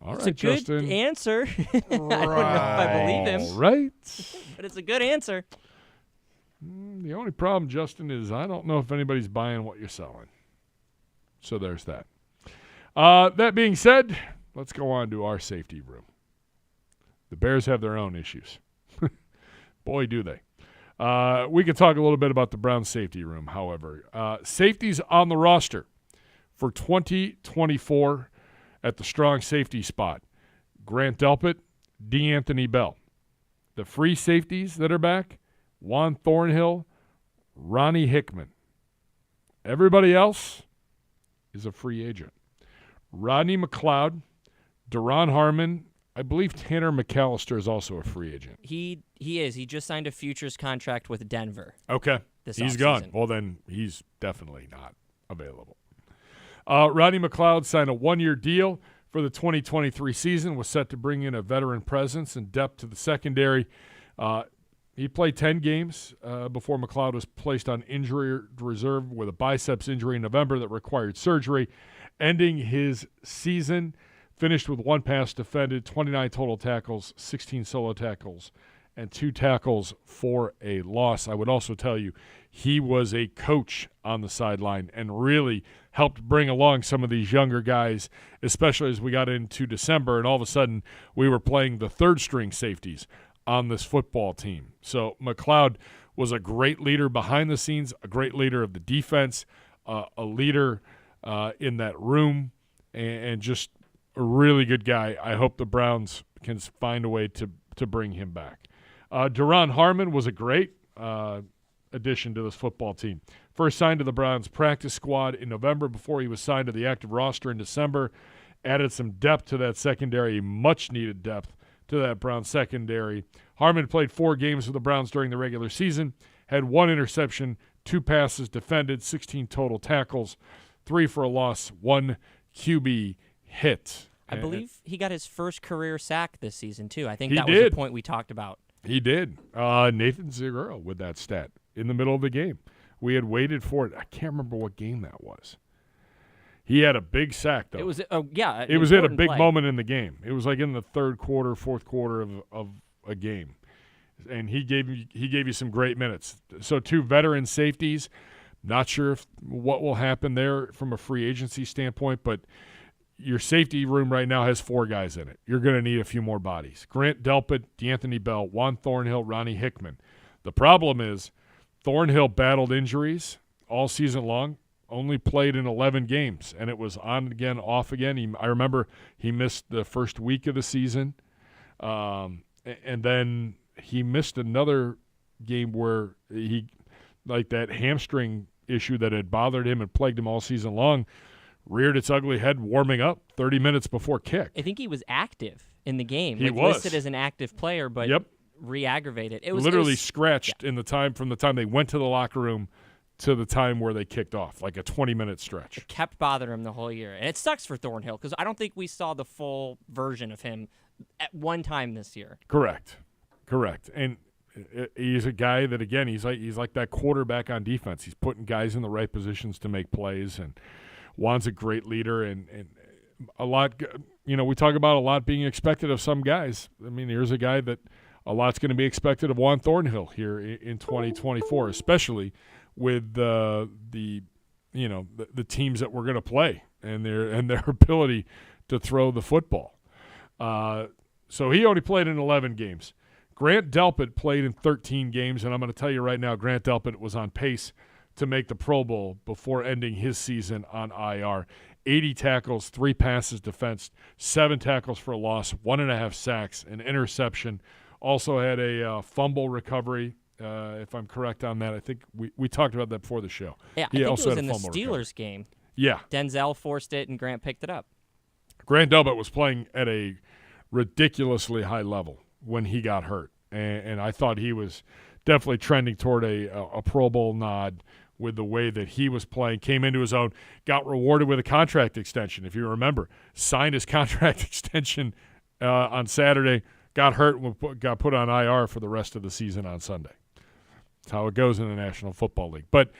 All it's right, a good Justin. answer. I don't know if I believe him. All right. But it's a good answer. The only problem, Justin, is I don't know if anybody's buying what you're selling. So there's that. That being said, let's go on to our safety room. The Bears have their own issues. Boy, do they. We could talk a little bit about the Browns safety room, however. Safeties on the roster for 2024 at the strong safety spot. Grant Delpit, D'Anthony Bell. The free safeties that are back, Juan Thornhill, Ronnie Hickman. Everybody else is a free agent. Rodney McLeod, Daron Harmon, I believe Tanner McAllister is also a free agent. He is. He just signed a futures contract with Denver. Okay. This He's offseason. gone. Well, then he's definitely not available. Rodney McLeod signed a one-year deal for the 2023 season, was set to bring in a veteran presence and depth to the secondary. He played 10 games before McLeod was placed on injury reserve with a biceps injury in November that required surgery, ending his season. Finished with 1 pass defended, 29 total tackles, 16 solo tackles, and 2 tackles for a loss. I would also tell you he was a coach on the sideline and really helped bring along some of these younger guys, especially as we got into December and all of a sudden we were playing the third-string safeties on this football team. So McLeod was a great leader behind the scenes, a great leader of the defense, a leader in that room, and just a really good guy. I hope the Browns can find a way to bring him back. Daron Harmon was a great addition to this football team. First signed to the Browns practice squad in November before he was signed to the active roster in December. Added some depth to that secondary, much-needed depth to that Browns secondary. Harmon played 4 games for the Browns during the regular season, had 1 interception, 2 passes defended, 16 total tackles, 3 for a loss, 1 QB hit. I believe he got his first career sack this season, too. I think He that was did. the point we talked about. He did. Nathan Zegura with that stat in the middle of the game. We had waited for it. I can't remember what game that was. He had a big sack, though. It was, It was at a important big play. moment in the game. It was like in the third quarter, fourth quarter of a game. And he gave you some great minutes. So 2 veteran safeties. Not sure what will happen there from a free agency standpoint, but your safety room right now has 4 guys in it. You're going to need a few more bodies. Grant Delpit, D'Anthony Bell, Juan Thornhill, Ronnie Hickman. The problem is Thornhill battled injuries all season long, only played in 11 games, and it was on again, off again. I remember he missed the first week of the season, and then he missed another game where he, like that hamstring issue that had bothered him and plagued him all season long, reared its ugly head warming up 30 minutes before kick. I think he was active in the game. He like, was. listed as an active player, but re-aggravated. It was literally scratched in the time from the time they went to the locker room to the time where they kicked off, like a 20-minute stretch. It kept bothering him the whole year. And it sucks for Thornhill because I don't think we saw the full version of him at one time this year. Correct. And he's a guy that, again, he's like that quarterback on defense. He's putting guys in the right positions to make plays, and Juan's a great leader, and a lot. We talk about a lot being expected of some guys. I mean, here's a guy that a lot's going to be expected of Juan Thornhill here in 2024, especially with the teams that we're going to play and their ability to throw the football. So he only played in 11 games. Grant Delpit played in 13 games, and I'm going to tell you right now, Grant Delpit was on pace to make the Pro Bowl before ending his season on IR. 80 tackles, 3 passes defensed, 7 tackles for a loss, 1.5 sacks, an interception. Also had a fumble recovery, if I'm correct on that. I think we talked about that before the show. Yeah, he I think also it was had in a the fumble Steelers recovery. game. Yeah. Denzel forced it, and Grant picked it up. Grant Delpit was playing at a ridiculously high level when he got hurt, and I thought he was definitely trending toward a Pro Bowl nod with the way that he was playing, came into his own, got rewarded with a contract extension, if you remember. Signed his contract extension on Saturday, got hurt, got put on IR for the rest of the season on Sunday. That's how it goes in the National Football League. But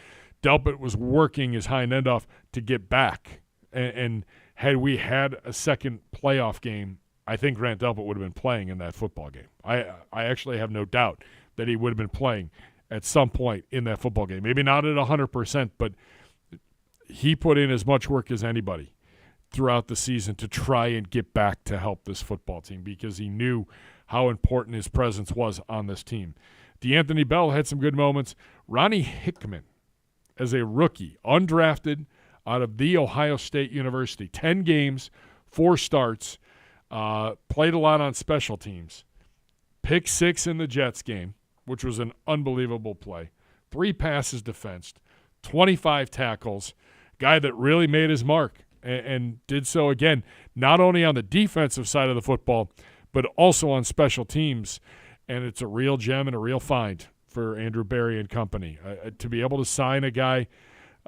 Delpit was working his hind end off to get back, and had we had a second playoff game, I think Grant Delpit would have been playing in that football game. I actually have no doubt that he would have been playing at some point in that football game. Maybe not at 100%, but he put in as much work as anybody throughout the season to try and get back to help this football team because he knew how important his presence was on this team. DeAnthony Bell had some good moments. Ronnie Hickman, as a rookie, undrafted out of The Ohio State University, 10 games, 4 starts, played a lot on special teams. Pick 6 in the Jets game, which was an unbelievable play. 3 passes defensed, 25 tackles. Guy that really made his mark and did so, again, not only on the defensive side of the football, but also on special teams. And it's a real gem and a real find for Andrew Berry and company. To be able to sign a guy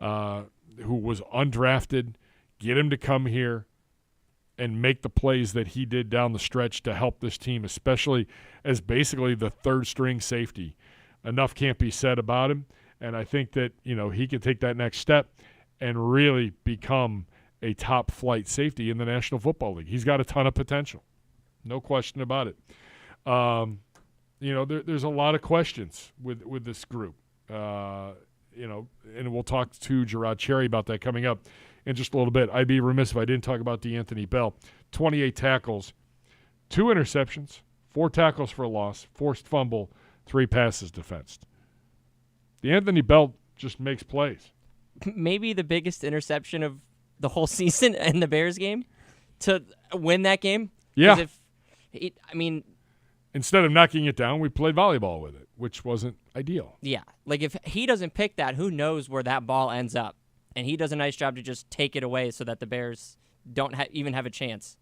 who was undrafted, get him to come here, and make the plays that he did down the stretch to help this team, especially as basically the third-string safety. Enough can't be said about him, and I think that he can take that next step and really become a top-flight safety in the National Football League. He's got a ton of potential, no question about it. There's a lot of questions with this group, and we'll talk to Gerard Cheerry about that coming up in just a little bit. I'd be remiss if I didn't talk about DeAnthony Bell. 28 tackles, 2 interceptions, 4 tackles for a loss, forced fumble, 3 passes defensed. DeAnthony Bell just makes plays. Maybe the biggest interception of the whole season in the Bears game to win that game. Yeah. Instead of knocking it down, we played volleyball with it, which wasn't ideal. Yeah. Like, if he doesn't pick that, who knows where that ball ends up? And he does a nice job to just take it away so that the Bears don't even have a chance.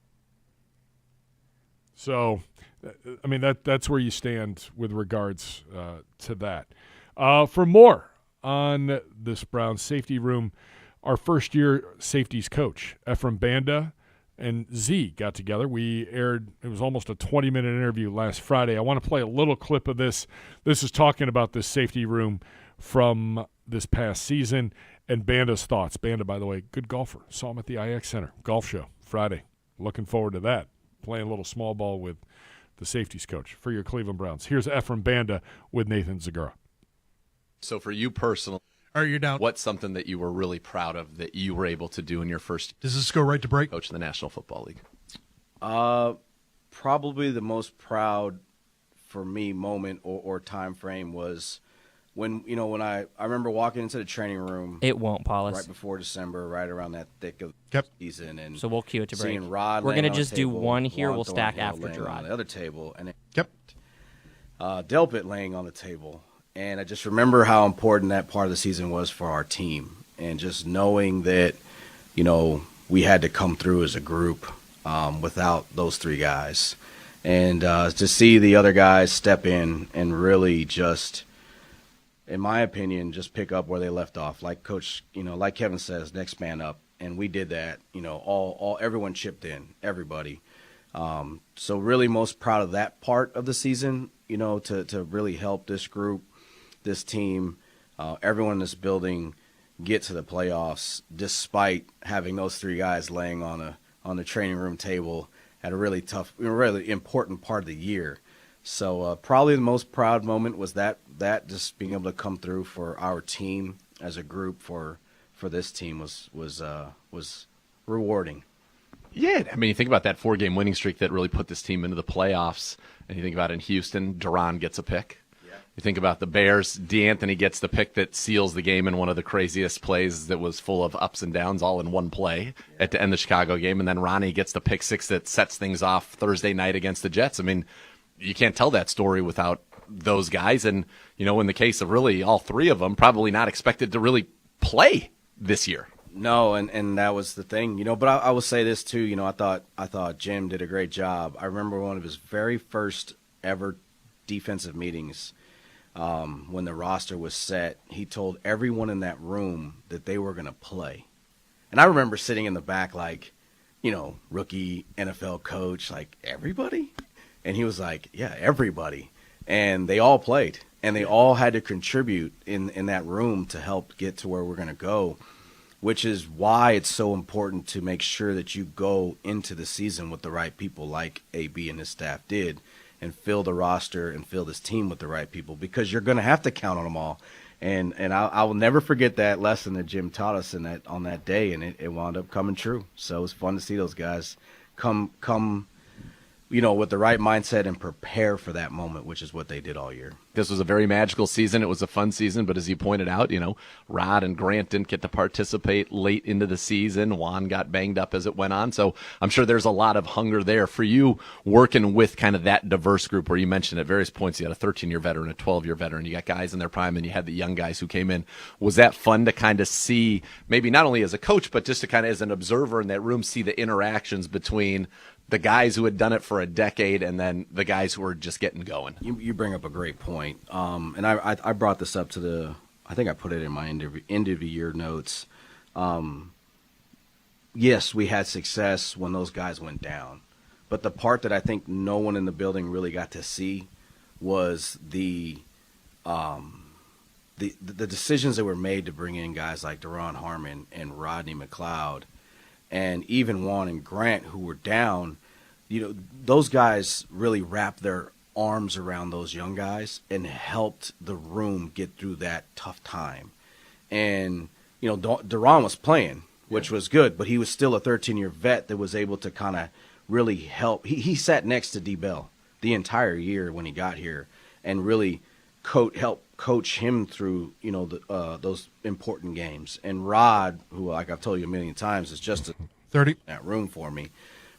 So, that's where you stand with regards to that. For more on this Browns safety room, our first-year safeties coach, Ephraim Banda, and Z got together. It was almost a 20-minute interview last Friday. I want to play a little clip of this. This is talking about this safety room from this past season and Banda's thoughts. Banda, by the way, good golfer. Saw him at the IX Center golf show Friday. Looking forward to that. Playing a little small ball with the safeties coach for your Cleveland Browns. Here's Ephraim Banda with Nathan Zegura. So for you personally, All right, you're down. what's something that you were really proud of that you were able to do in your first Does this go right to break? coach in the National Football League? Probably the most proud for me moment or time frame was when I remember walking into the training room It won't, Paulus. right before December, right around that thick of Yep. the season, and So we'll cue it to break. seeing Rod. We're laying gonna on the just do table, one here. Juan We'll stack Thornhill after laying Gerard. on the other table, and Yep. Delpit laying on the table. And I just remember how important that part of the season was for our team. And just knowing that, we had to come through as a group without those 3 guys. And to see the other guys step in and really just, in my opinion, just pick up where they left off. Like Coach, like Kevin says, next man up. And we did that. Everyone chipped in, everybody. So really most proud of that part of the season. to really help this group, this team, everyone in this building get to the playoffs, despite having those three guys laying on the training room table at a really tough, really important part of the year. So probably the most proud moment was that just being able to come through for our team as a group for this team was rewarding. Yeah, I mean, you think about that 4-game winning streak that really put this team into the playoffs, and you think about in Houston, Duran gets a pick. Yeah. You think about the Bears, D'Anthony gets the pick that seals the game in one of the craziest plays that was full of ups and downs all in one play at the end of the Chicago game, and then Ronnie gets the pick six that sets things off Thursday night against the Jets. I mean, you can't tell that story without those guys, and, in the case of really all three of them, probably not expected to really play this year. No, and that was the thing, But I will say this too, I thought Jim did a great job. I remember one of his very first ever defensive meetings, when the roster was set. He told everyone in that room that they were going to play, and I remember sitting in the back like, rookie NFL coach, like, everybody, and he was like, yeah, everybody, and they all played, and they all had to contribute in that room to help get to where we're going to go. Which is why it's so important to make sure that you go into the season with the right people like AB and his staff did, and fill the roster and fill this team with the right people, because you're going to have to count on them all. And I will never forget that lesson that Jim taught us on that day, and it wound up coming true. So it was fun to see those guys come with the right mindset and prepare for that moment, which is what they did all year. This was a very magical season. It was a fun season, but as you pointed out, Rod and Grant didn't get to participate late into the season. Juan got banged up as it went on, so I'm sure there's a lot of hunger there for you working with kind of that diverse group where you mentioned at various points you had a 13-year veteran, a 12-year veteran, you got guys in their prime, and you had the young guys who came in. Was that fun to kind of see, maybe not only as a coach, but just to kind of as an observer in that room, see the interactions between the guys who had done it for a decade and then the guys who were just getting going? You bring up a great point. And I brought this up I think I put it in my end of the year notes. Yes, we had success when those guys went down. But the part that I think no one in the building really got to see was the decisions that were made to bring in guys like Deron Harmon and Rodney McLeod, and even Juan and Grant, who were down. Those guys really wrapped their arms around those young guys and helped the room get through that tough time. And, Deron was playing, which was good, but he was still a 13-year vet that was able to kind of really help. He sat next to D-Bell the entire year when he got here and really help coach him through, those important games. And Rod, who, like I've told you a million times, is just 30 in that room for me,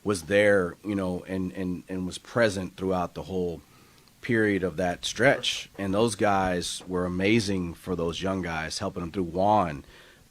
was there, and was present throughout the whole period of that stretch. And those guys were amazing for those young guys, helping them through. Juan,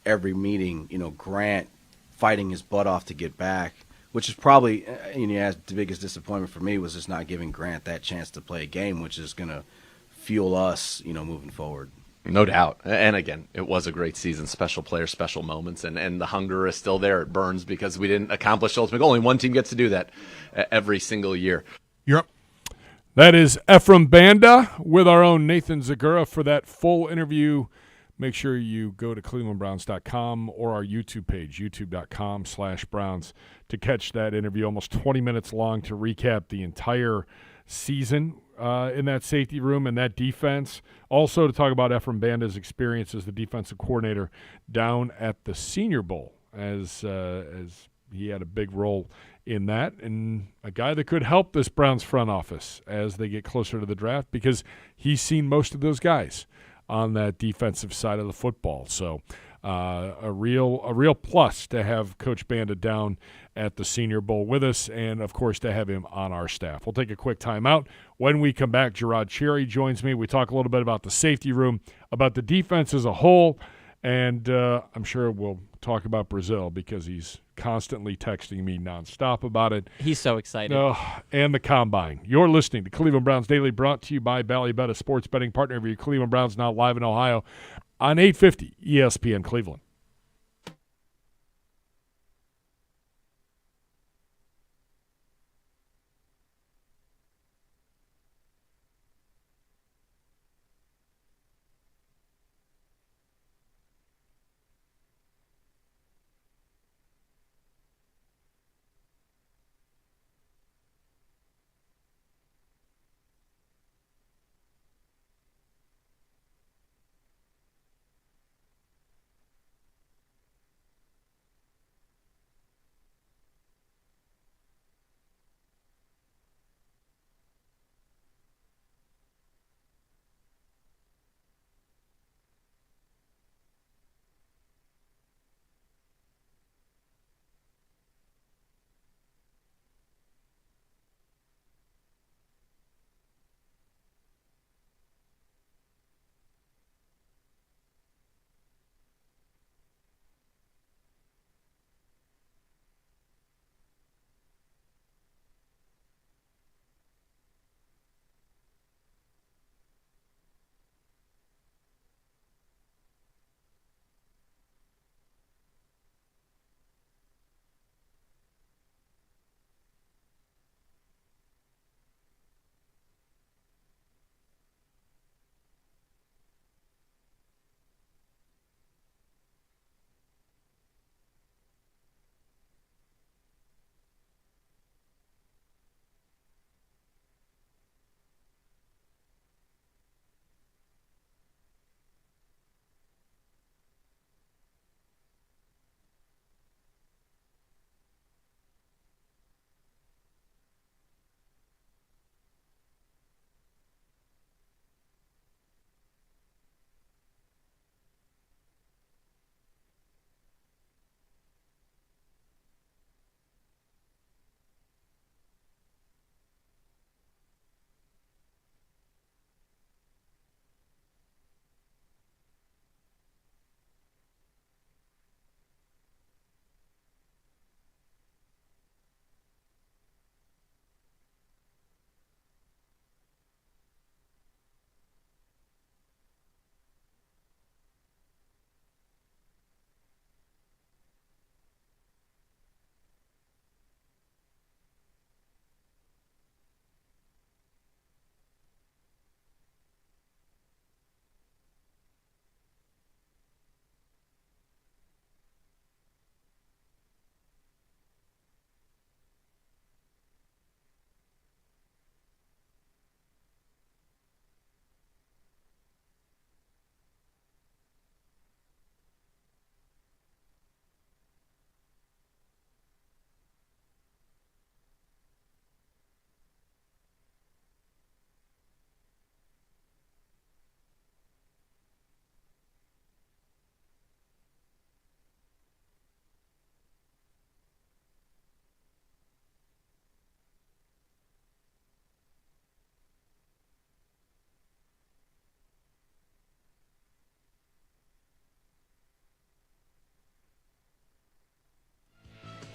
every meeting, Grant fighting his butt off to get back, which is probably, the biggest disappointment for me was just not giving Grant that chance to play a game, which is going to fuel us, moving forward. No doubt. And again, it was a great season, special players, special moments, and the hunger is still there. It burns because we didn't accomplish the ultimate goal. Only one team gets to do that every single year. You're up. That is Ephraim Banda with our own Nathan Zegura. For that full interview, make sure you go to clevelandbrowns.com or our YouTube page, youtube.com/Browns, to catch that interview. Almost 20 minutes long to recap the entire season in that safety room and that defense. Also to talk about Ephraim Banda's experience as the defensive coordinator down at the Senior Bowl, as he had a big role in that, and a guy that could help this Browns front office as they get closer to the draft, because he's seen most of those guys on that defensive side of the football. So a real plus to have Coach Banda down at the Senior Bowl with us, and, of course, to have him on our staff. We'll take a quick timeout. When we come back, Gerard Cheerry joins me. We talk a little bit about the safety room, about the defense as a whole, and I'm sure we'll talk about Brazil because he's constantly texting me nonstop about it. He's so excited. And the Combine. You're listening to Cleveland Browns Daily, brought to you by Ballybet, a sports betting partner of your Cleveland Browns, now live in Ohio on 850 ESPN Cleveland.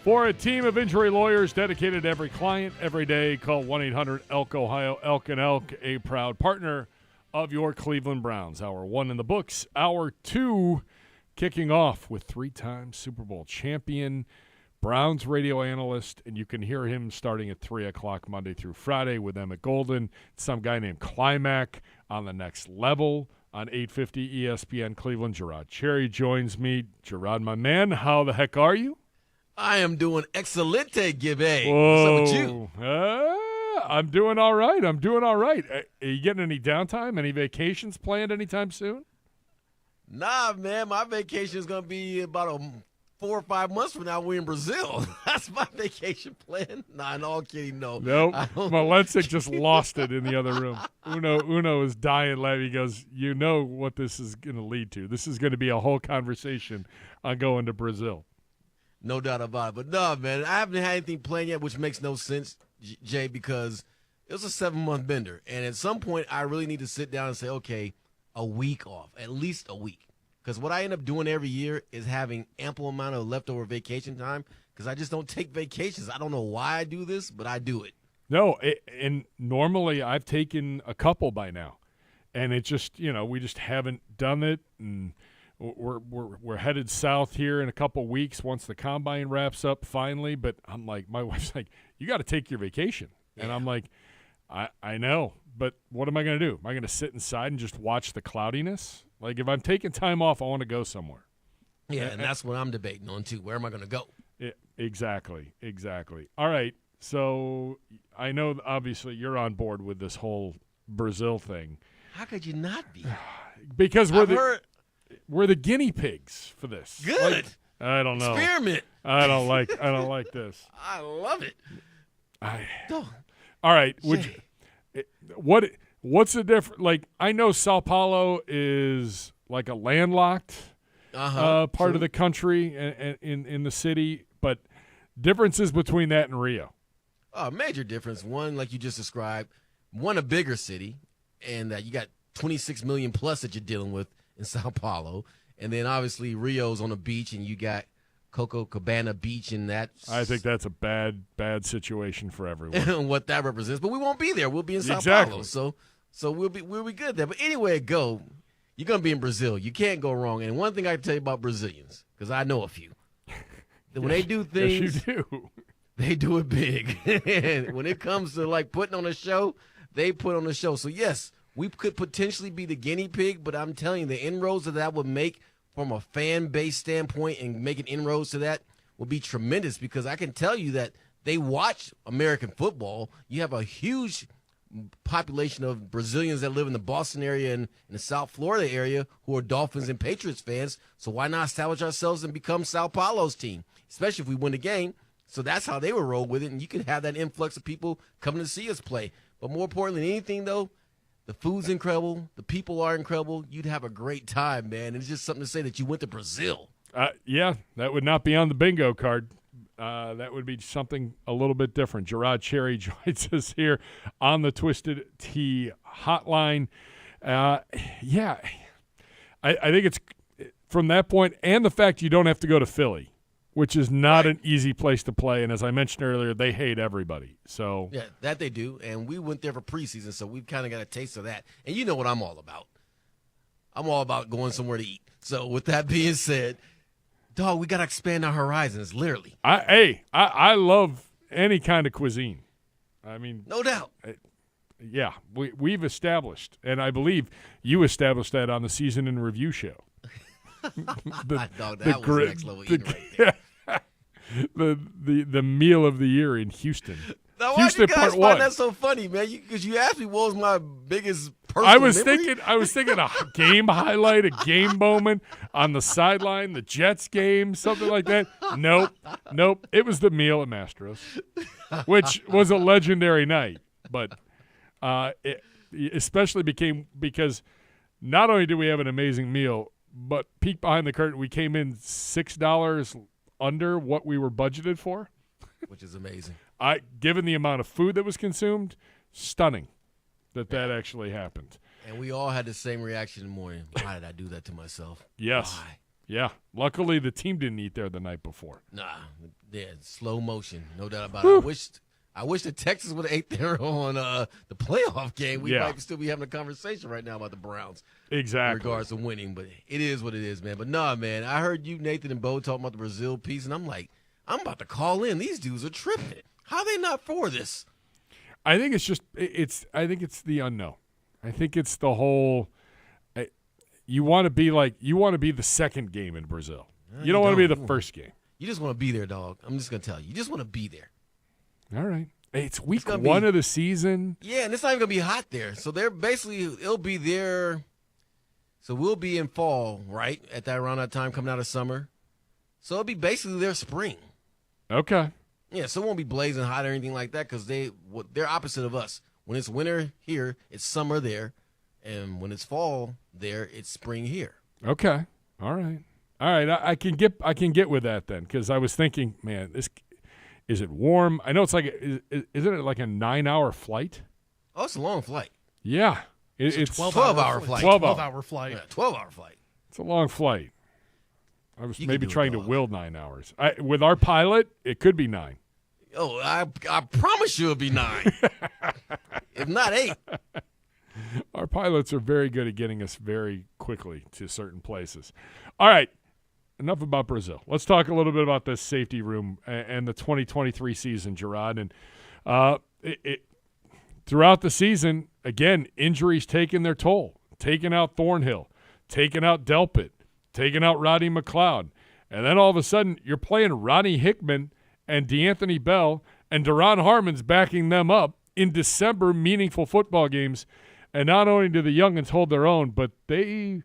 For a team of injury lawyers dedicated to every client every day, call 1-800-ELK-OHIO. Elk and Elk, a proud partner of your Cleveland Browns. Hour 1 in the books. Hour 2 kicking off with 3-time Super Bowl champion, Browns radio analyst, and you can hear him starting at 3 o'clock Monday through Friday with Emmett Golden. Some guy named Climac on the next level on 850 ESPN Cleveland. Gerard Cheerry joins me. Gerard, my man, how the heck are you? I am doing excelente, Gibby. Whoa. What's up with you? I'm doing all right. Are you getting any downtime? Any vacations planned anytime soon? Nah, man, my vacation is going to be about 4 or 5 months from now. We're in Brazil. That's my vacation plan. Nah, in all kidding, no. Nope. Malensik just lost it in the other room. Uno is dying laughing. He goes, you know what this is going to lead to. This is going to be a whole conversation on going to Brazil. No doubt about it. But no, man, I haven't had anything planned yet, which makes no sense, Jay, because it was a 7-month bender. And at some point, I really need to sit down and say, okay, a week off, at least a week. Because what I end up doing every year is having ample amount of leftover vacation time because I just don't take vacations. I don't know why I do this, but I do it. No, and normally I've taken a couple by now. And it just, we just haven't done it. And we're headed south here in a couple weeks once the combine wraps up finally. But I'm like, my wife's like, you got to take your vacation. Yeah. And I'm like, I know, but what am I going to do? Am I going to sit inside and just watch the cloudiness? Like, if I'm taking time off, I want to go somewhere. Yeah, and that's what I'm debating on, too. Where am I going to go? Yeah, exactly. All right, so I know, obviously, you're on board with this whole Brazil thing. How could you not be? Because we're the guinea pigs for this. Good. Like, I don't know. Experiment. I don't like this. I love it. All right, what's the difference? Like, I know Sao Paulo is like a landlocked part of the country in the city, but differences between that and Rio. Major difference. One, like you just described, a bigger city, and you got 26 million plus that you're dealing with in Sao Paulo, and then obviously Rio's on the beach, and you got Copacabana Beach, and I think that's a bad situation for everyone. And what that represents, but we won't be there. We'll be in Sao Paulo, so we'll be good there. But anywhere it go, you're gonna be in Brazil. You can't go wrong. And one thing I can tell you about Brazilians, because I know a few, when they do things, yes, you do. They do it big. And when it comes to like putting on a show, they put on a show. So yes, we could potentially be the guinea pig, but I'm telling you, the inroads that would make from a fan base standpoint and making inroads to that will be tremendous, because I can tell you that they watch American football. You have a huge population of Brazilians that live in the Boston area and in the South Florida area who are Dolphins and Patriots fans. So why not establish ourselves and become Sao Paulo's team, especially if we win the game? So that's how they would roll with it, and you could have that influx of people coming to see us play. But more importantly than anything, though, the food's incredible. The people are incredible. You'd have a great time, man. It's just something to say that you went to Brazil. Yeah, that would not be on the bingo card. That would be something a little bit different. Gerard Cheerry joins us here on the Twisted Tea Hotline. I think it's from that point, and the fact you don't have to go to Philly, which is not an easy place to play. And as I mentioned earlier, they hate everybody. So yeah, that they do. And we went there for preseason, so we've kind of got a taste of that. And you know what I'm all about. I'm all about going somewhere to eat. So with that being said, dog, we got to expand our horizons, literally. I love any kind of cuisine. I mean, no doubt. Yeah, we've established, and I believe you established that on the Season in Review show. Dog, that was next level eating right there. the meal of the year in Houston. Now, why Houston do you guys part find one. that so funny, man? Because you asked me what was my biggest personal memory? I was thinking a game highlight, a game moment on the sideline, the Jets game, something like that. Nope. It was the meal at Mastro's, which was a legendary night. But it especially became because not only did we have an amazing meal, but peek behind the curtain, we came in $6 under what we were budgeted for. Which is amazing. Given the amount of food that was consumed, stunning that actually happened. And we all had the same reaction in the morning. Why did I do that to myself? Yes. Why? Yeah. Luckily, the team didn't eat there the night before. Nah, yeah, slow motion, no doubt about it. I wish that Texas would have ate there on the playoff game. We might still be having a conversation right now about the Browns. Exactly. In regards to winning, but it is what it is, man. But nah, man, I heard you, Nathan, and Bo talking about the Brazil piece, and I'm like, I'm about to call in. These dudes are tripping. How are they not for this? I think it's just I think it's the unknown. I think it's the whole you want to be the second game in Brazil. You don't want to be the first game. You just want to be there, dog. I'm just going to tell you. You just want to be there. All right. Hey, it's week 1 of the season. Yeah, and it's not even going to be hot there. So they're basically, it'll be there. So we'll be in fall, right, at that around that time coming out of summer. So it'll be basically their spring. Okay. Yeah, so it won't be blazing hot or anything like that because they're opposite of us. When it's winter here, it's summer there. And when it's fall there, it's spring here. Okay. All right. I can get with that then because I was thinking, man, is it warm? I know it's like isn't it like a 9-hour flight? Oh, it's a long flight. Yeah. It's a 12-hour flight. 12-hour flight. Yeah, 12-hour flight. It's a long flight. I was maybe trying to will 9 hours. With our pilot, it could be 9. Oh, I promise you it'll be 9. If not 8. Our pilots are very good at getting us very quickly to certain places. All right. Enough about Brazil. Let's talk a little bit about this safety room and the 2023 season, Gerard. And throughout the season, again, injuries taking their toll, taking out Thornhill, taking out Delpit, taking out Rodney McLeod. And then all of a sudden, you're playing Ronnie Hickman and DeAnthony Bell, and Deron Harmon's backing them up in December meaningful football games. And not only do the youngins hold their own, but they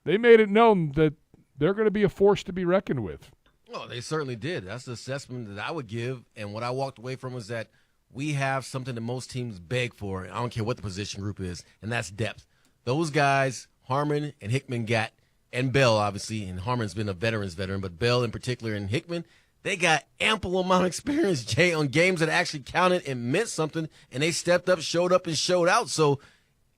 made it known that they're going to be a force to be reckoned with. Oh, they certainly did. That's the assessment that I would give. And what I walked away from was that we have something that most teams beg for. I don't care what the position group is, and that's depth. Those guys, Harmon and Hickman got, and Bell, obviously, and Harmon's been a veteran, but Bell in particular and Hickman, they got ample amount of experience, Jay, on games that actually counted and meant something, and they stepped up, showed out. So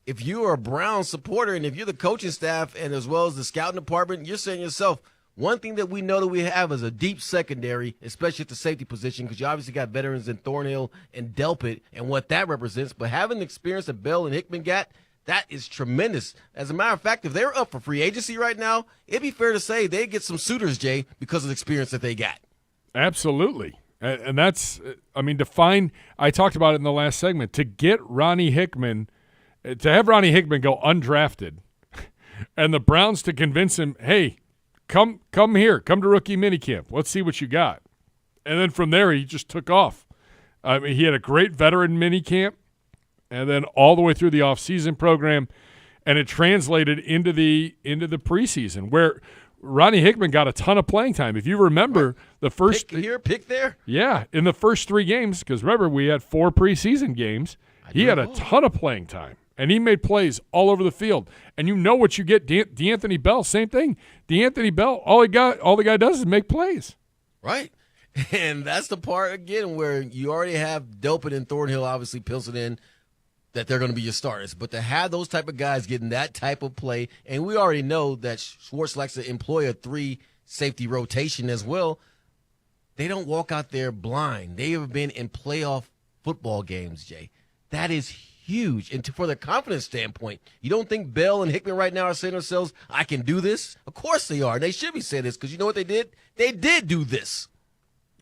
if you are a Brown supporter and if you're the coaching staff and as well as the scouting department, you're saying to yourself, one thing that we know that we have is a deep secondary, especially at the safety position, because you obviously got veterans in Thornhill and Delpit and what that represents. But having the experience that Bell and Hickman got, that is tremendous. As a matter of fact, if they're up for free agency right now, it'd be fair to say they get some suitors, Jay, because of the experience that they got. Absolutely. And that's, I talked about it in the last segment, to get Ronnie Hickman, to have Ronnie Hickman go undrafted and the Browns to convince him, hey, come here, come to rookie minicamp. Let's see what you got. And then from there, he just took off. He had a great veteran minicamp and then all the way through the offseason program, and it translated into the preseason where Ronnie Hickman got a ton of playing time. If you remember the first pick here, pick there. Yeah, in the first 3 games, because remember we had 4 preseason games. He had a ton of playing time, and he made plays all over the field. And you know what you get. DeAnthony Bell, same thing. DeAnthony Bell, all the guy does is make plays. Right, and that's the part again where you already have Delpit and Thornhill obviously penciled in that they're going to be your starters. But to have those type of guys getting that type of play, and we already know that Schwartz likes to employ a 3 safety rotation as well, they don't walk out there blind. They have been in playoff football games, Jay. That is huge. And for the confidence standpoint, you don't think Bell and Hickman right now are saying to themselves, I can do this? Of course they are. They should be saying this because you know what they did? They did do this.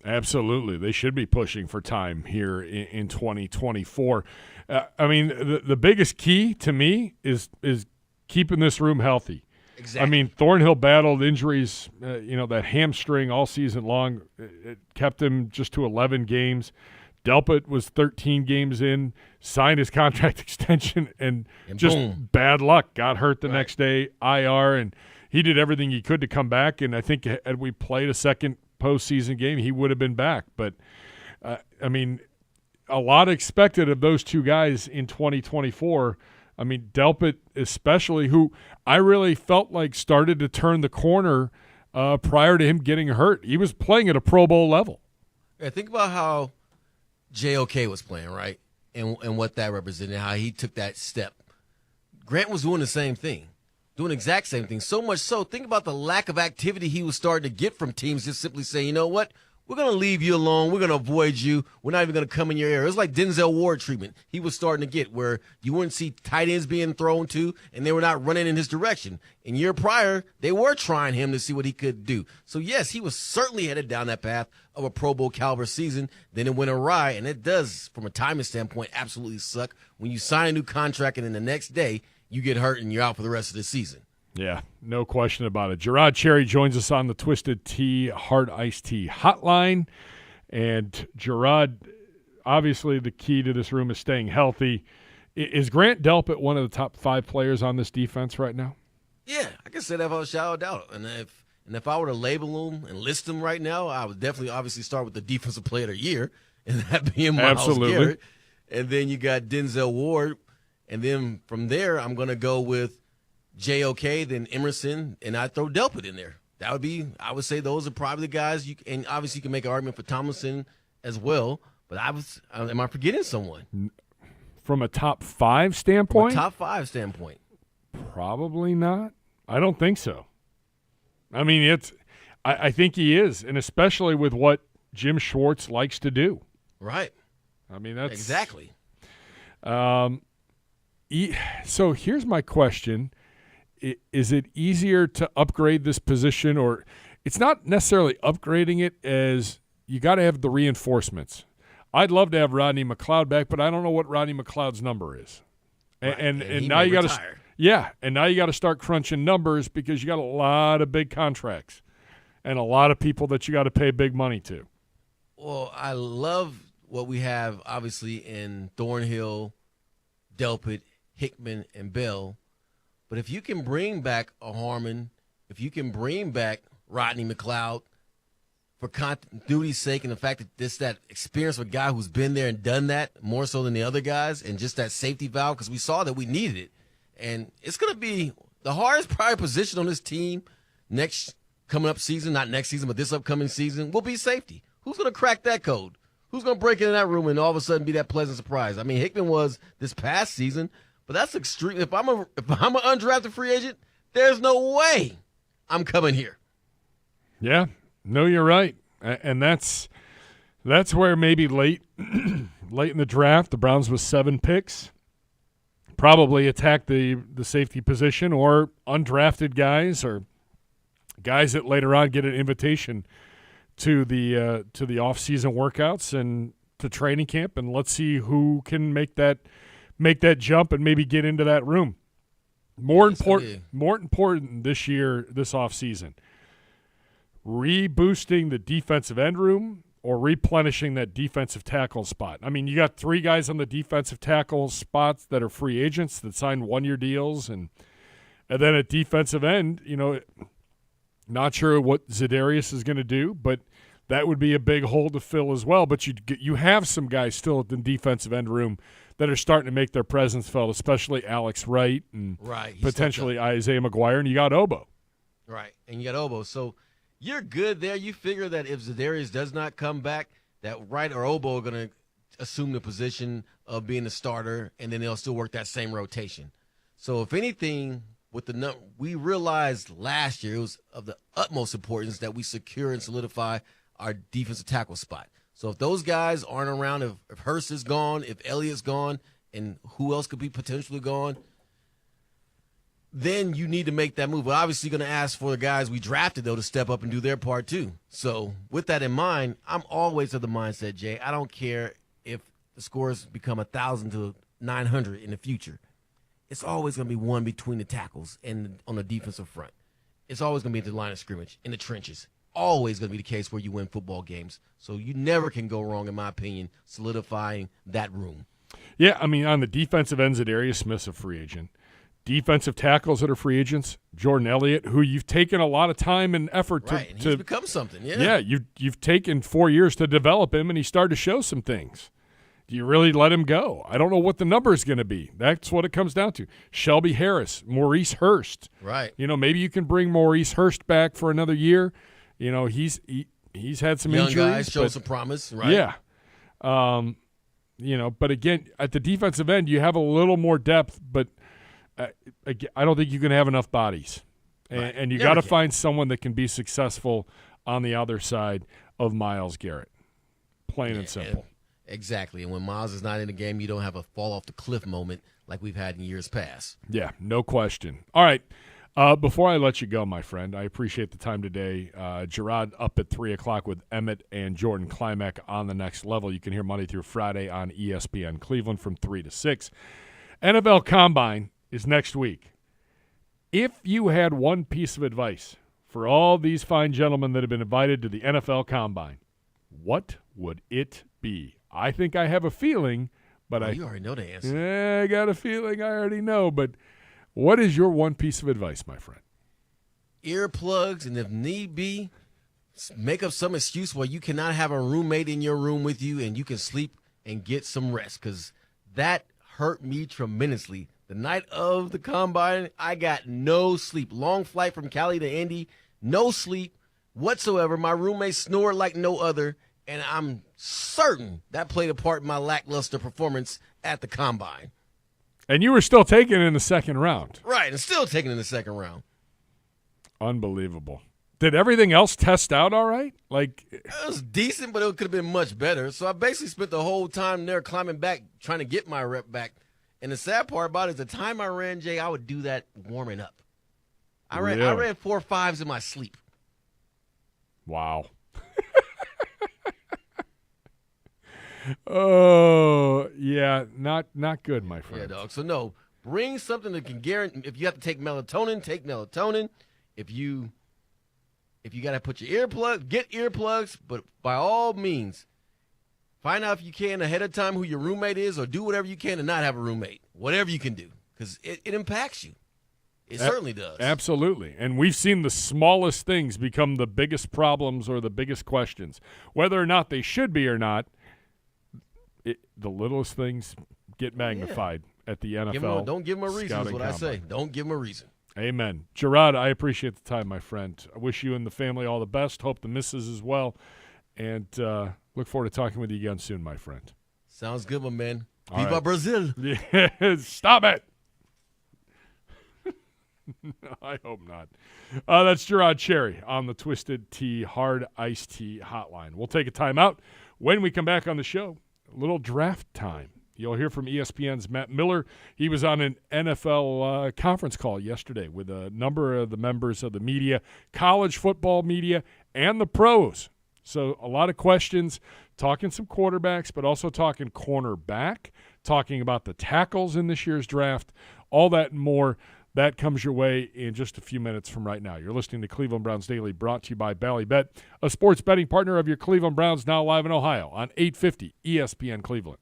Absolutely. They should be pushing for time here in 2024. The biggest key to me is keeping this room healthy. Exactly. Thornhill battled injuries, that hamstring all season long. It kept him just to 11 games. Delpit was 13 games in, signed his contract extension, and just boom. Bad luck. Got hurt the next day, IR, and he did everything he could to come back. And I think had we played a second postseason game, he would have been back. But, a lot expected of those 2 guys in 2024. Delpit especially, who I really felt like started to turn the corner prior to him getting hurt. He was playing at a Pro Bowl level. Yeah, think about how JOK was playing, right? And what that represented, how he took that step. Grant was doing the same thing. doing the exact same thing. So much so, think about the lack of activity he was starting to get from teams just simply saying, you know what? We're going to leave you alone. We're going to avoid you. We're not even going to come in your area. It was like Denzel Ward treatment he was starting to get, where you wouldn't see tight ends being thrown to, and they were not running in his direction. In year prior, they were trying him to see what he could do. So, yes, he was certainly headed down that path of a Pro Bowl caliber season. Then it went awry, and it does, from a timing standpoint, absolutely suck when you sign a new contract and then the next day you get hurt and you're out for the rest of the season. Yeah, no question about it. Gerard Cheerry joins us on the Twisted Tea Hard Iced Tea Hotline. And Gerard, obviously the key to this room is staying healthy. Is Grant Delpit one of the top 5 players on this defense right now? Yeah, I can say that without a shadow of doubt. And if I were to label them and list them right now, I would definitely obviously start with the Defensive Player of the Year, and that being Myles Garrett. And then you got Denzel Ward. And then from there, I'm going to go with JOK, then Emerson, and I throw Delpit in there. That would be, I would say those are probably the guys. And obviously you can make an argument for Tomlinson as well. But am I forgetting someone? From a top 5 standpoint? From a top 5 standpoint. Probably not. I don't think so. I mean, I think he is, and especially with what Jim Schwartz likes to do. Right. I mean, that's exactly. So here's my question. Is it easier to upgrade this position, or it's not necessarily upgrading it as you got to have the reinforcements? I'd love to have Rodney McLeod back, but I don't know what Rodney McLeod's number is. Right. And now you got to and now you got to start crunching numbers because you got a lot of big contracts and a lot of people that you got to pay big money to. Well, I love what we have obviously in Thornhill, Delpit, Hickman, and Bell. But if you can bring back a Harmon, if you can bring back Rodney McLeod for continuity's sake and the fact that that experience of a guy who's been there and done that more so than the other guys, and just that safety valve, because we saw that we needed it. And it's going to be the hardest probably position on this team coming up season, not next season, but this upcoming season, will be safety. Who's going to crack that code? Who's going to break into that room and all of a sudden be that pleasant surprise? I mean, Hickman was this past season, but that's extreme. If I'm an undrafted free agent, there's no way I'm coming here. Yeah, no, you're right, and that's where maybe late in the draft, the Browns with 7 picks, probably attack the safety position, or undrafted guys, or guys that later on get an invitation to the off-season workouts and to training camp, and let's see who can make that jump and maybe get into that room. More important this year, this offseason, reboosting the defensive end room or replenishing that defensive tackle spot. I mean, you got 3 guys on the defensive tackle spots that are free agents that signed 1-year deals, and then at defensive end, not sure what Zedarius is going to do, but that would be a big hole to fill as well. But you have some guys still at the defensive end room that are starting to make their presence felt, especially Alex Wright and potentially Isaiah McGuire, and you got Obo. Right, and you got Obo. So you're good there. You figure that if Zedarius does not come back, that Wright or Obo are going to assume the position of being the starter, and then they'll still work that same rotation. So if anything, with we realized last year it was of the utmost importance that we secure and solidify our defensive tackle spot. So if those guys aren't around, if Hurst is gone, if Elliott's gone, and who else could be potentially gone, then you need to make that move. But obviously you're going to ask for the guys we drafted, though, to step up and do their part too. So with that in mind, I'm always of the mindset, Jay, I don't care if the scores become 1,000 to 900 in the future. It's always going to be one between the tackles and on the defensive front. It's always going to be at the line of scrimmage, in the trenches. Always going to be the case where you win football games. So you never can go wrong, in my opinion, solidifying that room. Yeah, I mean, on the defensive ends, Darius Smith's a free agent. Defensive tackles that are free agents, Jordan Elliott, who you've taken a lot of time and effort to. Right, and he's become something, yeah. Yeah, you've taken 4 years to develop him, and he started to show some things. Do you really let him go? I don't know what the number is going to be. That's what it comes down to. Shelby Harris, Maurice Hurst. Right. Maybe you can bring Maurice Hurst back for another year. He's had some young injuries. Young guys show some promise, right? Yeah. But again, at the defensive end, you have a little more depth, but I don't think you can have enough bodies. Right. And you Never got to can. find someone that can be successful on the other side of Myles Garrett. Plain and simple. Exactly. And when Miles is not in the game, you don't have a fall off the cliff moment like we've had in years past. Yeah, no question. All right. Before I let you go, my friend, I appreciate the time today. Gerard up at 3 o'clock with Emmett and Jordan Klimek on the next level. You can hear Monday through Friday on ESPN Cleveland from 3 to 6. NFL Combine is next week. If you had one piece of advice for all these fine gentlemen that have been invited to the NFL Combine, what would it be? I think I have a feeling, but You already know the answer. I got a feeling I already know. But what is your one piece of advice, my friend? Earplugs, and if need be, make up some excuse where you cannot have a roommate in your room with you and you can sleep and get some rest, because that hurt me tremendously. The night of the Combine, I got no sleep. Long flight from Cali to Indy, no sleep whatsoever. My roommate snored like no other, and I'm certain that played a part in my lackluster performance at the Combine. And you were still taken in the second round. Right, and still taken in the second round. Unbelievable. Did everything else test out all right? Like, It was decent, but it could have been much better. So I basically spent the whole time there climbing back, trying to get my rep back. And the sad part about it is the time I ran, Jay, I would do that warming up. I ran Really? 4.5s in my sleep. wow. Oh, yeah, not good, my friend. Yeah, dog. So no, bring something that can guarantee. If you have to take melatonin, take melatonin. If you got to put your earplugs, get earplugs. But by all means, find out if you can ahead of time who your roommate is, or do whatever you can to not have a roommate. Whatever you can do, because it impacts you. It certainly does. Absolutely. And we've seen the smallest things become the biggest problems or the biggest questions. Whether or not they should be or not, the littlest things get magnified at the NFL. Don't give them a reason, is scouting what I say. combine. Don't give them a reason. Amen. Gerard, I appreciate the time, my friend. I wish you and the family all the best. Hope the missus as well. And look forward to talking with you again soon, my friend. Sounds good, my man. All Viva right. Brazil. Yeah, stop it. I hope not. That's Gerard Cheerry on the Twisted Tea Hard Iced Tea Hotline. We'll take a timeout. When we come back on the show, a little draft time. You'll hear from ESPN's Matt Miller. He was on an NFL conference call yesterday with a number of the members of the media, college football media, and the pros. So a lot of questions, talking some quarterbacks, but also talking cornerback, talking about the tackles in this year's draft, all that and more. That comes your way in just a few minutes from right now. You're listening to Cleveland Browns Daily, brought to you by Ballybet, a sports betting partner of your Cleveland Browns, now live in Ohio on 850 ESPN Cleveland.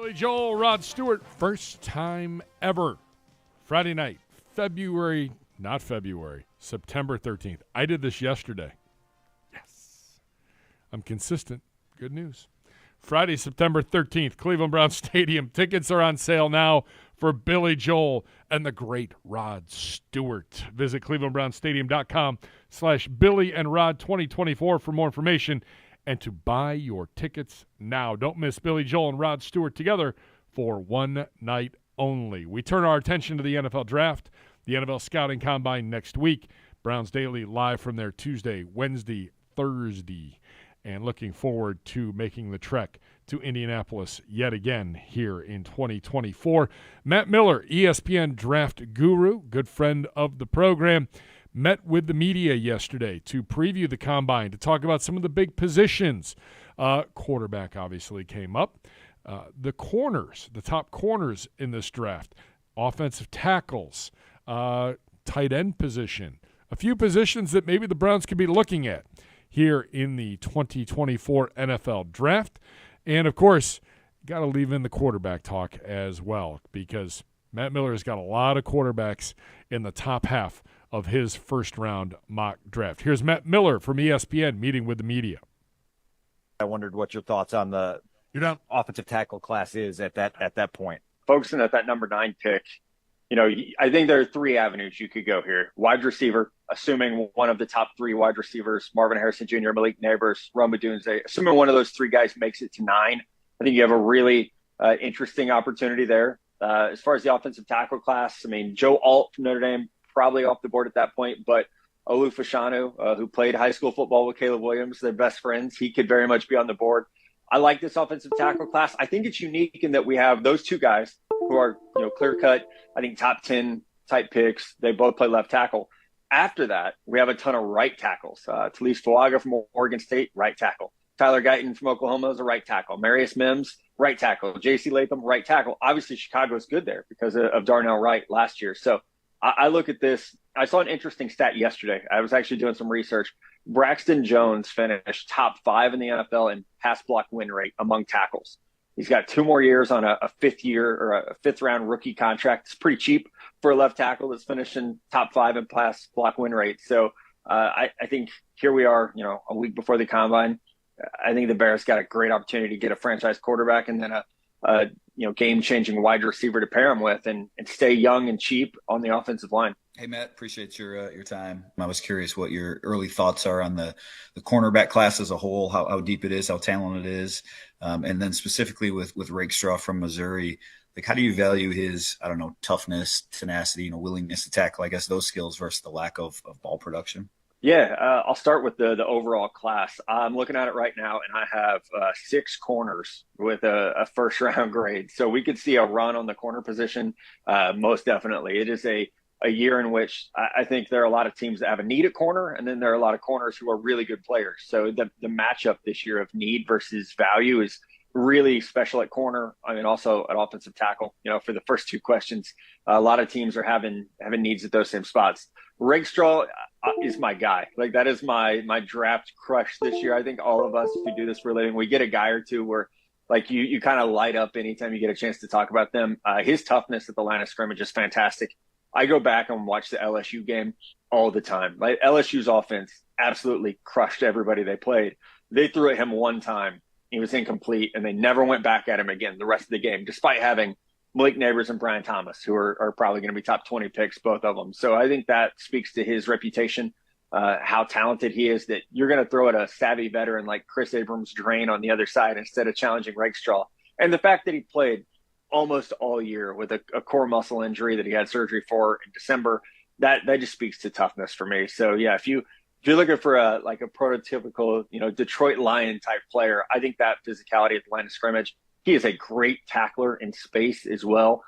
Billy Joel, Rod Stewart, first time ever. Friday night, September 13th. I did this yesterday. Yes. I'm consistent. Good news. Friday, September 13th, Cleveland Browns Stadium. Tickets are on sale now for Billy Joel and the great Rod Stewart. Visit clevelandbrownstadium.com/Billy and Rod 2024 for more information and to buy your tickets now. Don't miss Billy Joel and Rod Stewart together for one night only. We turn our attention to the NFL Draft, the NFL Scouting Combine next week. Browns Daily live from there Tuesday, Wednesday, Thursday, and looking forward to making the trek to Indianapolis yet again here in 2024. Matt Miller, ESPN draft guru, good friend of the program, met with the media yesterday to preview the Combine, to talk about some of the big positions. Quarterback obviously came up. The corners, the top corners in this draft, offensive tackles, tight end position, a few positions that maybe the Browns could be looking at here in the 2024 NFL Draft. And, of course, got to leave in the quarterback talk as well, because Matt Miller has got a lot of quarterbacks in the top half of his first-round mock draft. Here's Matt Miller from ESPN meeting with the media. I wondered what your thoughts on the offensive tackle class is at that point. Focusing at that number 9 pick, I think there are 3 avenues you could go here. Wide receiver, assuming one of the top 3 wide receivers, Marvin Harrison Jr., Malik Neighbors, Rome Odunze, assuming one of those 3 guys makes it to 9, I think you have a really interesting opportunity there. As far as the offensive tackle class, I mean, Joe Alt from Notre Dame, probably off the board at that point, but Olu Fashanu, who played high school football with Caleb Williams, they're best friends. He could very much be on the board. I like this offensive tackle class. I think it's unique in that we have those 2 guys who are, clear-cut, I think top 10 type picks. They both play left tackle. After that, we have a ton of right tackles. Talise Fuaga from Oregon State, right tackle. Tyler Guyton from Oklahoma is a right tackle. Marius Mims, right tackle. J.C. Latham, right tackle. Obviously, Chicago's good there because of Darnell Wright last year. So I look at this. I saw an interesting stat yesterday. I was actually doing some research. Braxton Jones finished top 5 in the NFL in pass block win rate among tackles. He's got 2 more years on a 5th round rookie contract. It's pretty cheap for a left tackle that's finishing top 5 in pass block win rate. So I think here we are, a week before the Combine. I think the Bears got a great opportunity to get a franchise quarterback and then a game-changing wide receiver to pair him with and stay young and cheap on the offensive line. Hey, Matt, appreciate your time. I was curious what your early thoughts are on the cornerback class as a whole, how deep it is, how talented it is, and then specifically with Rakestraw from Missouri. Like, how do you value his, toughness, tenacity, willingness to tackle, I guess, those skills versus the lack of ball production? Yeah, I'll start with the overall class. I'm looking at it right now, and I have 6 corners with a first-round grade. So we could see a run on the corner position, most definitely. It is a year in which I think there are a lot of teams that have a need at corner, and then there are a lot of corners who are really good players. So the matchup this year of need versus value is really special at corner. I mean, also at offensive tackle. For the first 2 questions, a lot of teams are having needs at those same spots. Rakestraw is my guy. Like, that is my draft crush this year. I think all of us who do this for a living, we get a guy or two where, like, you kind of light up anytime you get a chance to talk about them. His toughness at the line of scrimmage is fantastic. I go back and watch the LSU game all the time. Like, LSU's offense absolutely crushed everybody they played. They threw at him one time. He was incomplete, and they never went back at him again the rest of the game, despite having Malik Neighbors and Brian Thomas, who are probably going to be top 20 picks, both of them. So I think that speaks to his reputation, how talented he is, that you're going to throw at a savvy veteran like Chris Abrams-Drain on the other side instead of challenging Rakestraw. And the fact that he played almost all year with a core muscle injury that he had surgery for in December, that just speaks to toughness for me. So, yeah, if you're looking for a prototypical, Detroit Lion type player, I think that physicality at the line of scrimmage. He is a great tackler in space as well,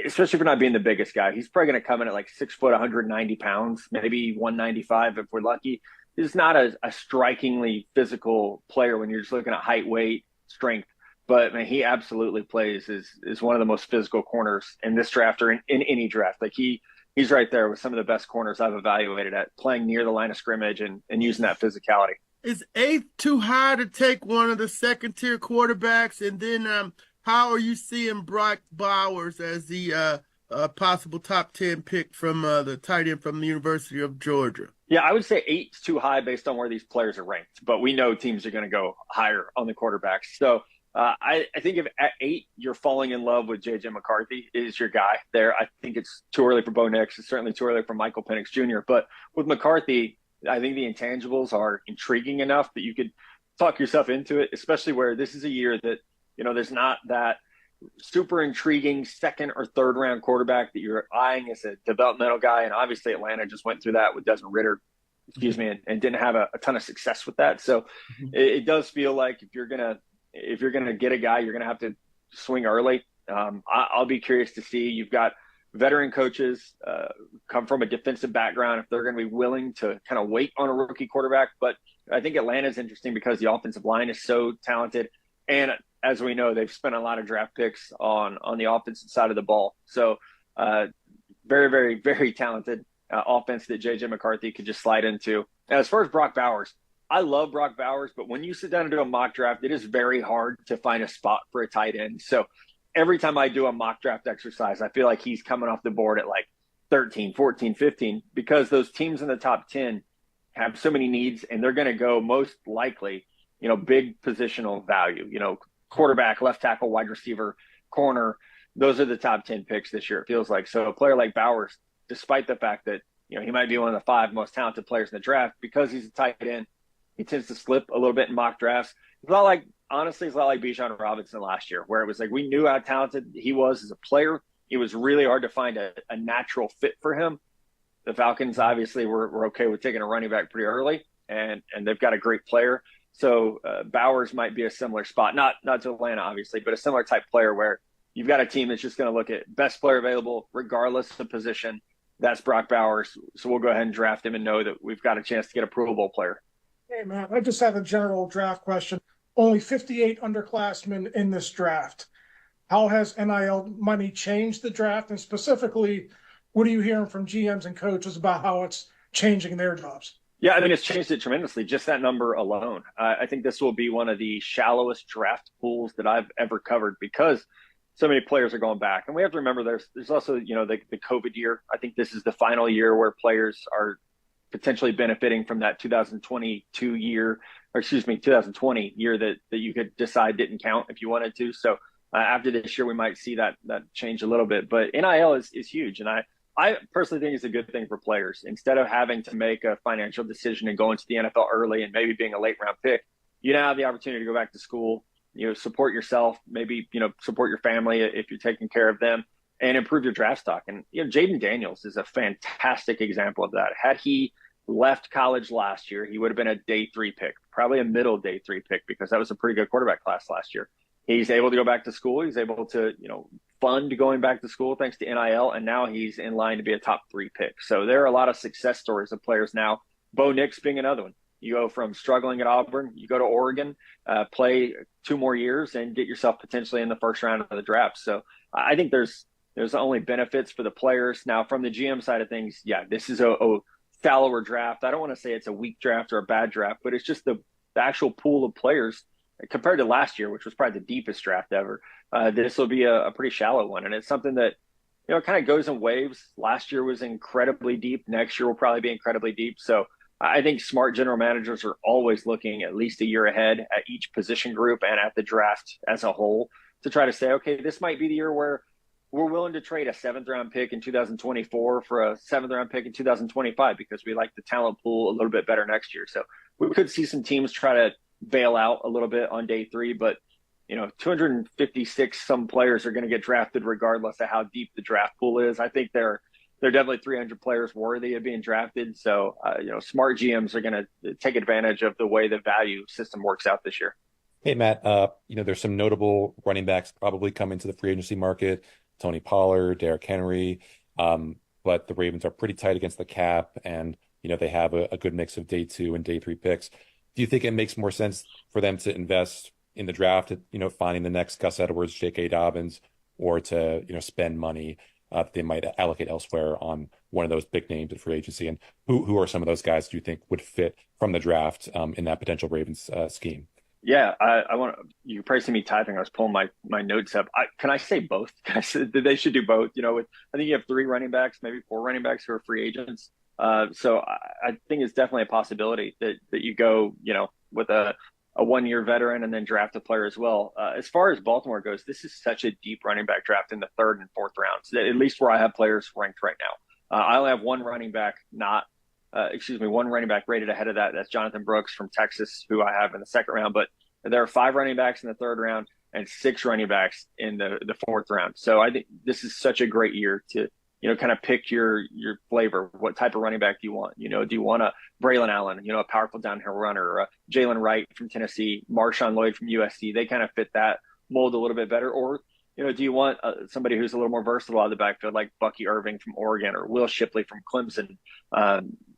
especially for not being the biggest guy. He's probably going to come in at like 6 foot, 190 pounds, maybe 195 if we're lucky. He's not a strikingly physical player when you're just looking at height, weight, strength. But man, he absolutely plays is one of the most physical corners in this draft or in any draft. Like he's right there with some of the best corners I've evaluated at playing near the line of scrimmage and using that physicality. Is 8th too high to take one of the second-tier quarterbacks? And then how are you seeing Brock Bowers as the possible top 10 pick from the tight end from the University of Georgia? Yeah, I would say 8's too high based on where these players are ranked, but we know teams are going to go higher on the quarterbacks. So I think if at 8 you're falling in love with J.J. McCarthy is your guy there. I think it's too early for Bo Nix. It's certainly too early for Michael Penix Jr. But with McCarthy, I think the intangibles are intriguing enough that you could talk yourself into it, especially where this is a year that, there's not that super intriguing second or third round quarterback that you're eyeing as a developmental guy. And obviously Atlanta just went through that with Desmond Ritter, and didn't have a ton of success with that. So it does feel like if you're going to get a guy, you're going to have to swing early. I'll be curious to see. You've got veteran coaches come from a defensive background, if they're going to be willing to kind of wait on a rookie quarterback. But I think Atlanta is interesting because the offensive line is so talented. And as we know, they've spent a lot of draft picks on the offensive side of the ball. So very, very, very talented offense that J.J. McCarthy could just slide into. And as far as Brock Bowers, I love Brock Bowers, but when you sit down and do a mock draft, it is very hard to find a spot for a tight end. So every time I do a mock draft exercise, I feel like he's coming off the board at like 13, 14, 15, because those teams in the top 10 have so many needs, and they're going to go most likely, big positional value, quarterback, left tackle, wide receiver, corner. Those are the top 10 picks this year, it feels like. So a player like Bowers, despite the fact that, he might be one of the 5 most talented players in the draft, because he's a tight end, he tends to slip a little bit in mock drafts. It's a lot like Bijan Robinson last year, where it was like we knew how talented he was as a player. It was really hard to find a natural fit for him. The Falcons obviously were okay with taking a running back pretty early, and they've got a great player. So Bowers might be a similar spot, not to Atlanta, obviously, but a similar type player where you've got a team that's just going to look at best player available, regardless of position. That's Brock Bowers. So we'll go ahead and draft him and know that we've got a chance to get a Pro Bowl player. Hey, Matt, I just have a general draft question. Only 58 underclassmen in this draft. How has NIL money changed the draft? And specifically, what are you hearing from GMs and coaches about how it's changing their jobs? Yeah, I mean, it's changed it tremendously, just that number alone. I think this will be one of the shallowest draft pools that I've ever covered, because so many players are going back. And we have to remember there's also, the COVID year. I think this is the final year where players are potentially benefiting from that 2020 year that you could decide didn't count if you wanted to. So after this year, we might see that change a little bit. But NIL is huge. And I personally think it's a good thing for players. Instead of having to make a financial decision and go into the NFL early and maybe being a late round pick, you now have the opportunity to go back to school, support yourself, maybe, support your family if you're taking care of them, and improve your draft stock. And, Jaden Daniels is a fantastic example of that. Had he left college last year, he would have been a day 3 pick, probably a middle day 3 pick, because that was a pretty good quarterback class last year. He's able to go back to school. He's able to, fund going back to school thanks to NIL, and now he's in line to be a top 3 pick. So there are a lot of success stories of players now. Bo Nix being another one. You go from struggling at Auburn, you go to Oregon, play 2 more years, and get yourself potentially in the first round of the draft. So I think there's only benefits for the players. Now, from the GM side of things, yeah, this is a shallower draft. I don't want to say it's a weak draft or a bad draft, but it's just the actual pool of players compared to last year, which was probably the deepest draft ever. This will be a pretty shallow one. And it's something that, it kind of goes in waves. Last year was incredibly deep. Next year will probably be incredibly deep. So I think smart general managers are always looking at least a year ahead at each position group and at the draft as a whole to try to say, okay, this might be the year where we're willing to trade a 7th round pick in 2024 for a 7th round pick in 2025 because we like the talent pool a little bit better next year. So we could see some teams try to bail out a little bit on day 3, but 256 some players are going to get drafted regardless of how deep the draft pool is. I think they're definitely 300 players worthy of being drafted. So, smart GMs are going to take advantage of the way the value system works out this year. Hey, Matt, there's some notable running backs probably coming to the free agency market. Tony Pollard, Derrick Henry, but the Ravens are pretty tight against the cap, and they have a good mix of day 2 and day 3 picks. Do you think it makes more sense for them to invest in the draft, finding the next Gus Edwards, J.K. Dobbins, or to spend money that they might allocate elsewhere on one of those big names at free agency? And who are some of those guys do you think would fit from the draft in that potential Ravens scheme? Yeah, I want you probably see me typing. I was pulling my notes up. Can I say both? They should do both. I think you have three running backs, maybe four running backs who are free agents. So I think it's definitely a possibility that you go, with a 1 year veteran and then draft a player as well. As far as Baltimore goes, this is such a deep running back draft in the third and fourth rounds. At least where I have players ranked right now. I only have one running back one running back rated ahead of that. That's Jonathan Brooks from Texas, who I have in the second round. But there are five running backs in the third round and six running backs in the fourth round. So I think this is such a great year to, kind of pick your flavor. What type of running back do you want? Do you want a Braylon Allen, a powerful downhill runner, or a Jalen Wright from Tennessee, Marshawn Lloyd from USC? They kind of fit that mold a little bit better. Or, do you want somebody who's a little more versatile out of the backfield, like Bucky Irving from Oregon or Will Shipley from Clemson,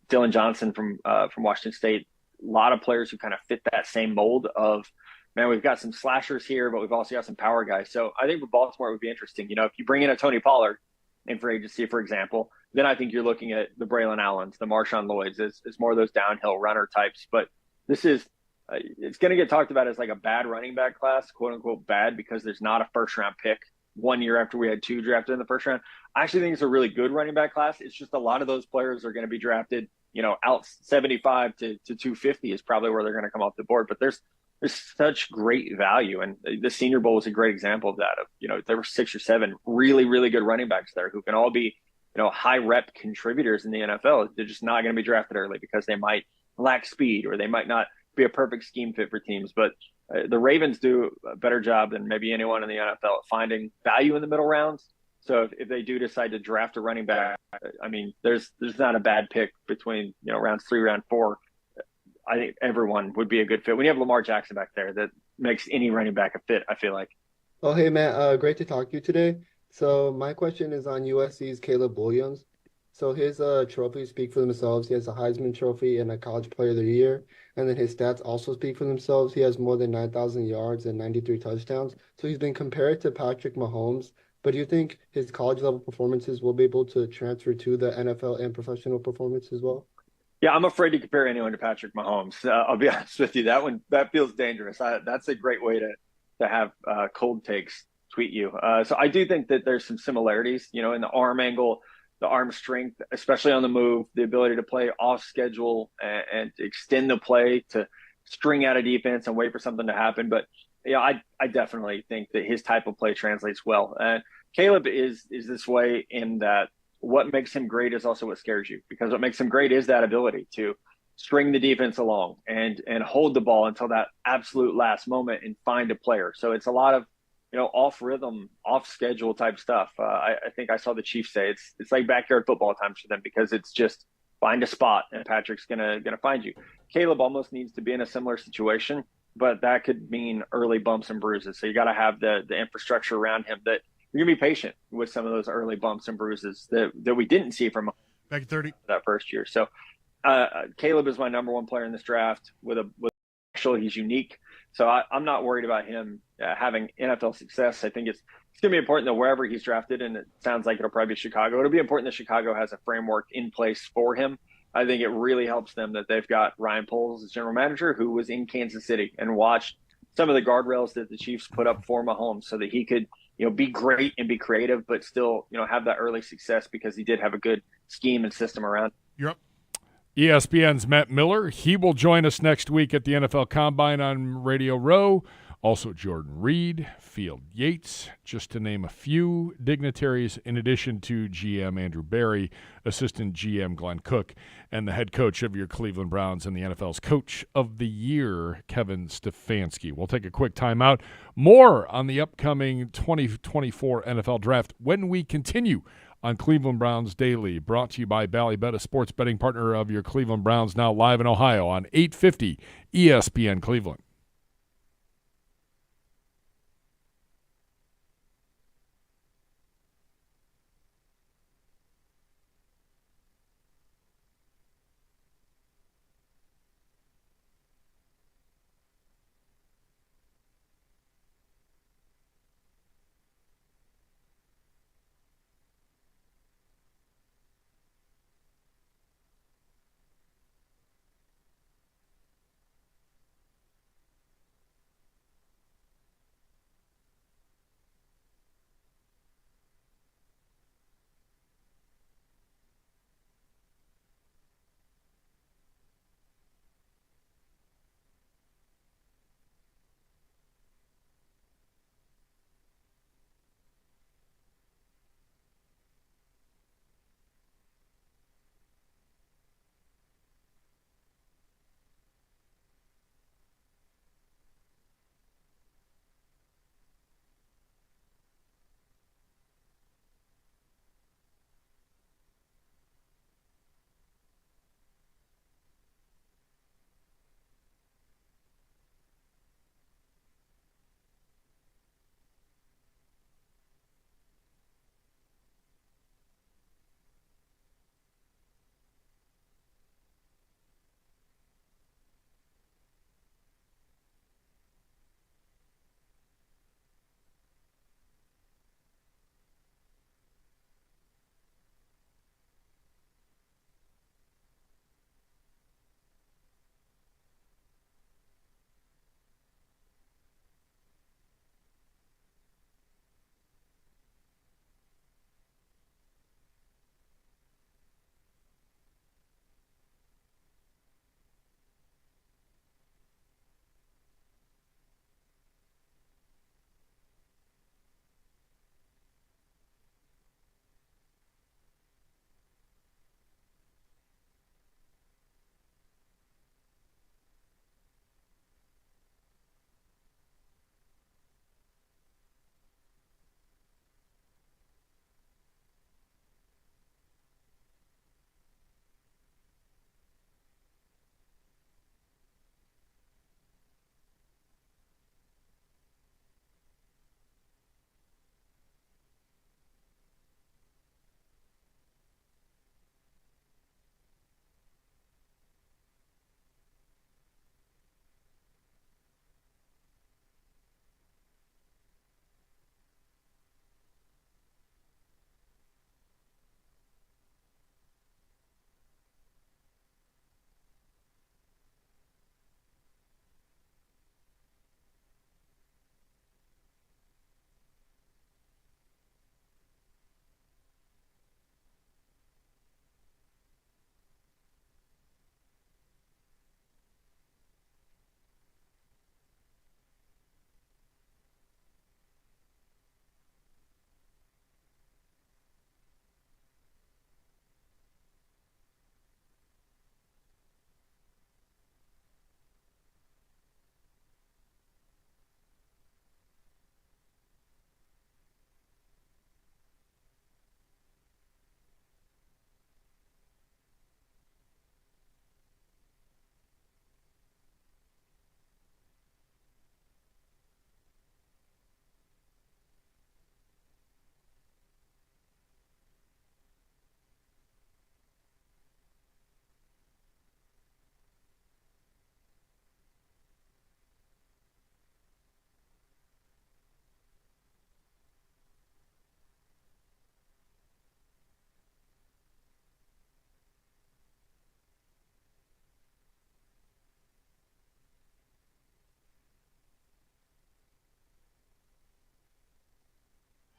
Dylan Johnson from Washington State? A lot of players who kind of fit that same mold of, man, we've got some slashers here, but we've also got some power guys. So I think with Baltimore, it would be interesting. If you bring in a Tony Pollard in free agency, for example, then I think you're looking at the Braylon Allens, the Marshawn Lloyds. It's more of those downhill runner types. But this is it's going to get talked about as like a bad running back class, quote unquote bad, because there's not a first round pick 1 year after we had two drafted in the first round. I actually think it's a really good running back class. It's just a lot of those players are going to be drafted, out 75 to 250 is probably where they're going to come off the board. But there's such great value. And the Senior Bowl was a great example of that. There were 6 or 7 really, really good running backs there who can all be, high rep contributors in the NFL. They're just not going to be drafted early because they might lack speed or they might not be a perfect scheme fit for teams. But the Ravens do a better job than maybe anyone in the NFL at finding value in the middle rounds. So if they do decide to draft a running back, I mean, there's not a bad pick between, rounds 3, round 4. I think everyone would be a good fit. When you have Lamar Jackson back there, that makes any running back a fit, I feel like. Oh, hey, Matt. Great to talk to you today. So my question is on USC's Caleb Williams. So his trophies speak for themselves. He has a Heisman Trophy and a College Player of the Year. And then his stats also speak for themselves. He has more than 9,000 yards and 93 touchdowns. So he's been compared to Patrick Mahomes. But do you think his college-level performances will be able to transfer to the NFL and professional performance as well? Yeah, I'm afraid to compare anyone to Patrick Mahomes. I'll be honest with you. That feels dangerous. That's a great way to have cold takes tweet you. So I do think that there's some similarities, in the arm angle, the arm strength, especially on the move, the ability to play off schedule and extend the play to string out a defense and wait for something to happen. But I definitely think that his type of play translates well. And Caleb is this way in that what makes him great is also what scares you, because what makes him great is that ability to string the defense along and hold the ball until that absolute last moment and find a player. So it's a lot of, off rhythm, off schedule type stuff. I think I saw the Chiefs say it's like backyard football times for them, because it's just find a spot and Patrick's gonna find you. Caleb almost needs to be in a similar situation, but that could mean early bumps and bruises. So you got to have the infrastructure around him that you're going to be patient with some of those early bumps and bruises that we didn't see from back 30 that first year. So Caleb is my number one player in this draft with he's unique. So I'm not worried about him having NFL success. I think it's going to be important that wherever he's drafted, and it sounds like it'll probably be Chicago, it'll be important that Chicago has a framework in place for him. I think it really helps them that they've got Ryan Poles as general manager, who was in Kansas City and watched some of the guardrails that the Chiefs put up for Mahomes so that he could, be great and be creative, but still, have that early success because he did have a good scheme and system around. You're up. ESPN's Matt Miller. He will join us next week at the NFL Combine on Radio Row. Also Jordan Reed, Field Yates, just to name a few dignitaries, in addition to GM Andrew Berry, Assistant GM Glenn Cook, and the head coach of your Cleveland Browns and the NFL's Coach of the Year, Kevin Stefanski. We'll take a quick timeout. More on the upcoming 2024 NFL Draft when we continue on Cleveland Browns Daily, brought to you by Ballybet, a sports betting partner of your Cleveland Browns, now live in Ohio on 850 ESPN Cleveland.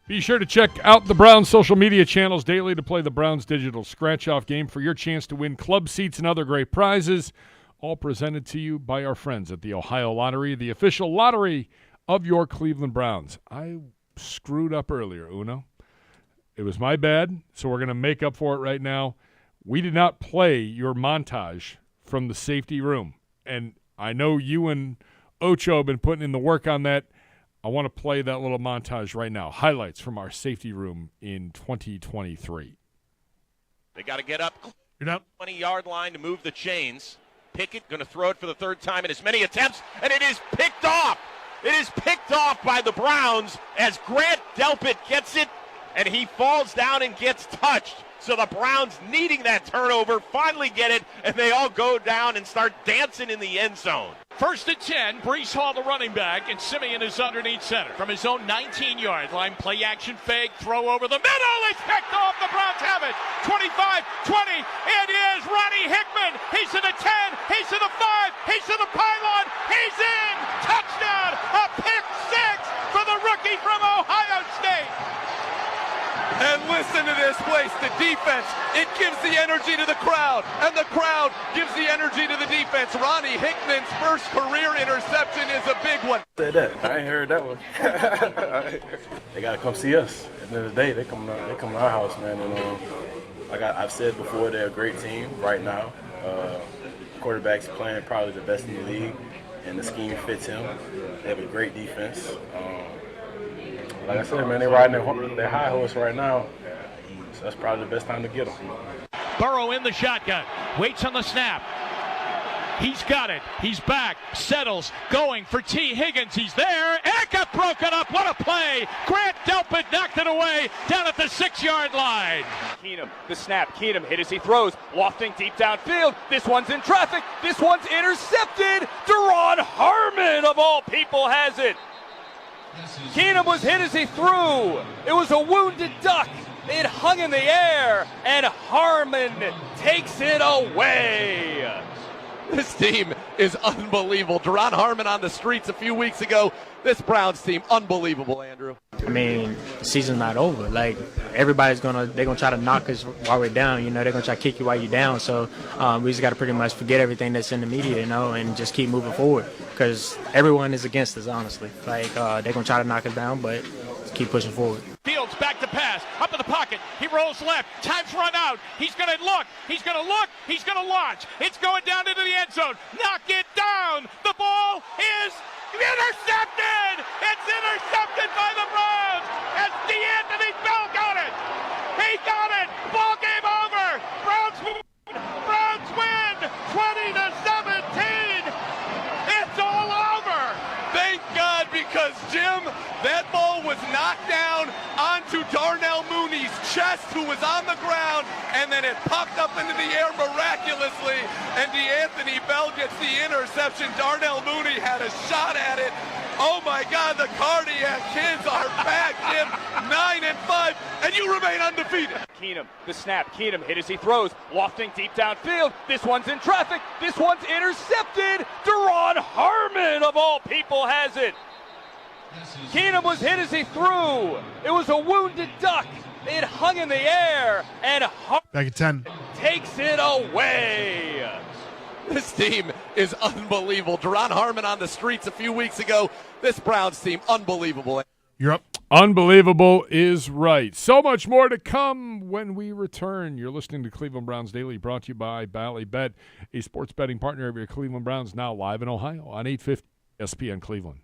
Be sure to check out the Browns social media channels daily to play the Browns digital scratch-off game for your chance to win club seats and other great prizes, all presented to you by our friends at the Ohio Lottery, the official lottery of your Cleveland Browns. I screwed up earlier, Uno. It was my bad, so we're going to make up for it right now. We did not play your montage from the safety room, and I know you and Ocho have been putting in the work on that. I want to play that little montage right now. Highlights from our safety room in 2023. They got to get up 20-yard line to move the chains. Pickett going to throw it for the third time in as many attempts, and it is picked off. It is picked off by the Browns as Grant Delpit gets it, and he falls down and gets touched. So the Browns, needing that turnover, finally get it, and they all go down and start dancing in the end zone. 1st and 10, Brees Hall, the running back, and Simeon is underneath center. From his own 19-yard line, play action fake, throw over the middle. It's picked off. The Browns have it. 25, 20. It is Ronnie Hickman. He's to the 10. He's to the 5. He's to the pylon. He's in. Touchdown. A pick six for the rookie from Ohio State. And listen to this place, the defense, it gives the energy to the crowd, and the crowd gives the energy to the defense. Ronnie Hickman's first career interception is a big one. Said that. I ain't heard that one. They got to come see us. At the end of the day, they come to our house, man. And like I've said before, they're a great team right now. Quarterback's playing probably the best in the league, and the scheme fits him. They have a great defense. Like I said, man, they're riding their high horse right now. So that's probably the best time to get them. Burrow in the shotgun. Waits on the snap. He's got it. He's back. Settles. Going for T. Higgins. He's there. And it got broken up. What a play. Grant Delpit knocked it away down at the 6-yard line. Keenum, the snap. Keenum hit as he throws. Lofting deep downfield. This one's in traffic. This one's intercepted. Deron Harmon, of all people, has it. Keenum was hit as he threw. It was a wounded duck. It hung in the air, and Harmon takes it away. This team is unbelievable. Deron Harmon on the streets a few weeks ago. This Browns team, unbelievable, Andrew. I mean, the season's not over. Like, everybody's they're gonna try to knock us while we're down. You know, they're gonna try to kick you while you're down. So we just got to pretty much forget everything that's in the media, you know, and just keep moving forward. Because everyone is against us, honestly. Like, they're gonna try to knock us down, but just keep pushing forward. Fields back to pass, up in the pocket. He rolls left. Time's run out. He's going to look. He's going to look. He's going to launch. It's going down into the end zone. Knock it down. The ball is intercepted. It's intercepted by the Browns as DeAnthony Bell got it. He got it. Ball game over. Browns win 20-17. It's all over. Thank God, because, Jim, that ball was knocked down onto Darnell Mooney's chest, who was on the ground, and then it popped up into the air miraculously, and DeAnthony Bell gets the interception. Darnell Mooney had a shot at it. Oh, my God, the Cardiac Kids are back, Jim, 9-5, and you remain undefeated. Keenum, the snap. Keenum hit as he throws. Lofting deep downfield. This one's in traffic. This one's intercepted. Deron Harmon, of all people, has it. Keenum was hit as he threw. It was a wounded duck. It hung in the air, and Back at 10. takes it away. This team is unbelievable. Deron Harmon on the streets a few weeks ago. This Browns team, unbelievable. You're up. Unbelievable is right. So much more to come when we return. You're listening to Cleveland Browns Daily, brought to you by Bally Bet, a sports betting partner of your Cleveland Browns, now live in Ohio on 850 ESPN Cleveland.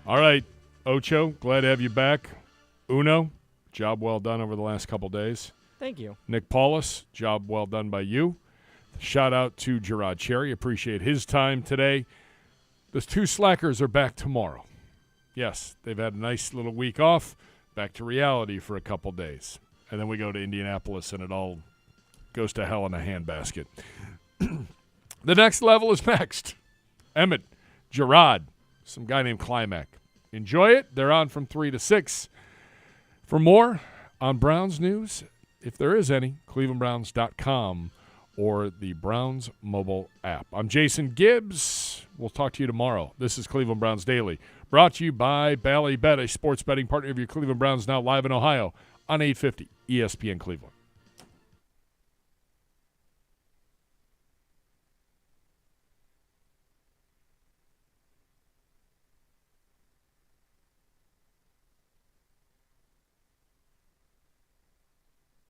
All right, Ocho, glad to have you back. Uno, job well done over the last couple days. Thank you. Nick Paulus, job well done by you. Shout out to Gerard Cheerry. Appreciate his time today. The two slackers are back tomorrow. Yes, they've had a nice little week off. Back to reality for a couple days. And then we go to Indianapolis, and it all goes to hell in a handbasket. The next level is next. Emmett, Gerard, some guy named Climac. Enjoy it. They're on from 3 to 6. For more on Browns news, if there is any, clevelandbrowns.com or the Browns mobile app. I'm Jason Gibbs. We'll talk to you tomorrow. This is Cleveland Browns Daily, brought to you by Bally Bet, a sports betting partner of your Cleveland Browns, now live in Ohio on 850 ESPN Cleveland.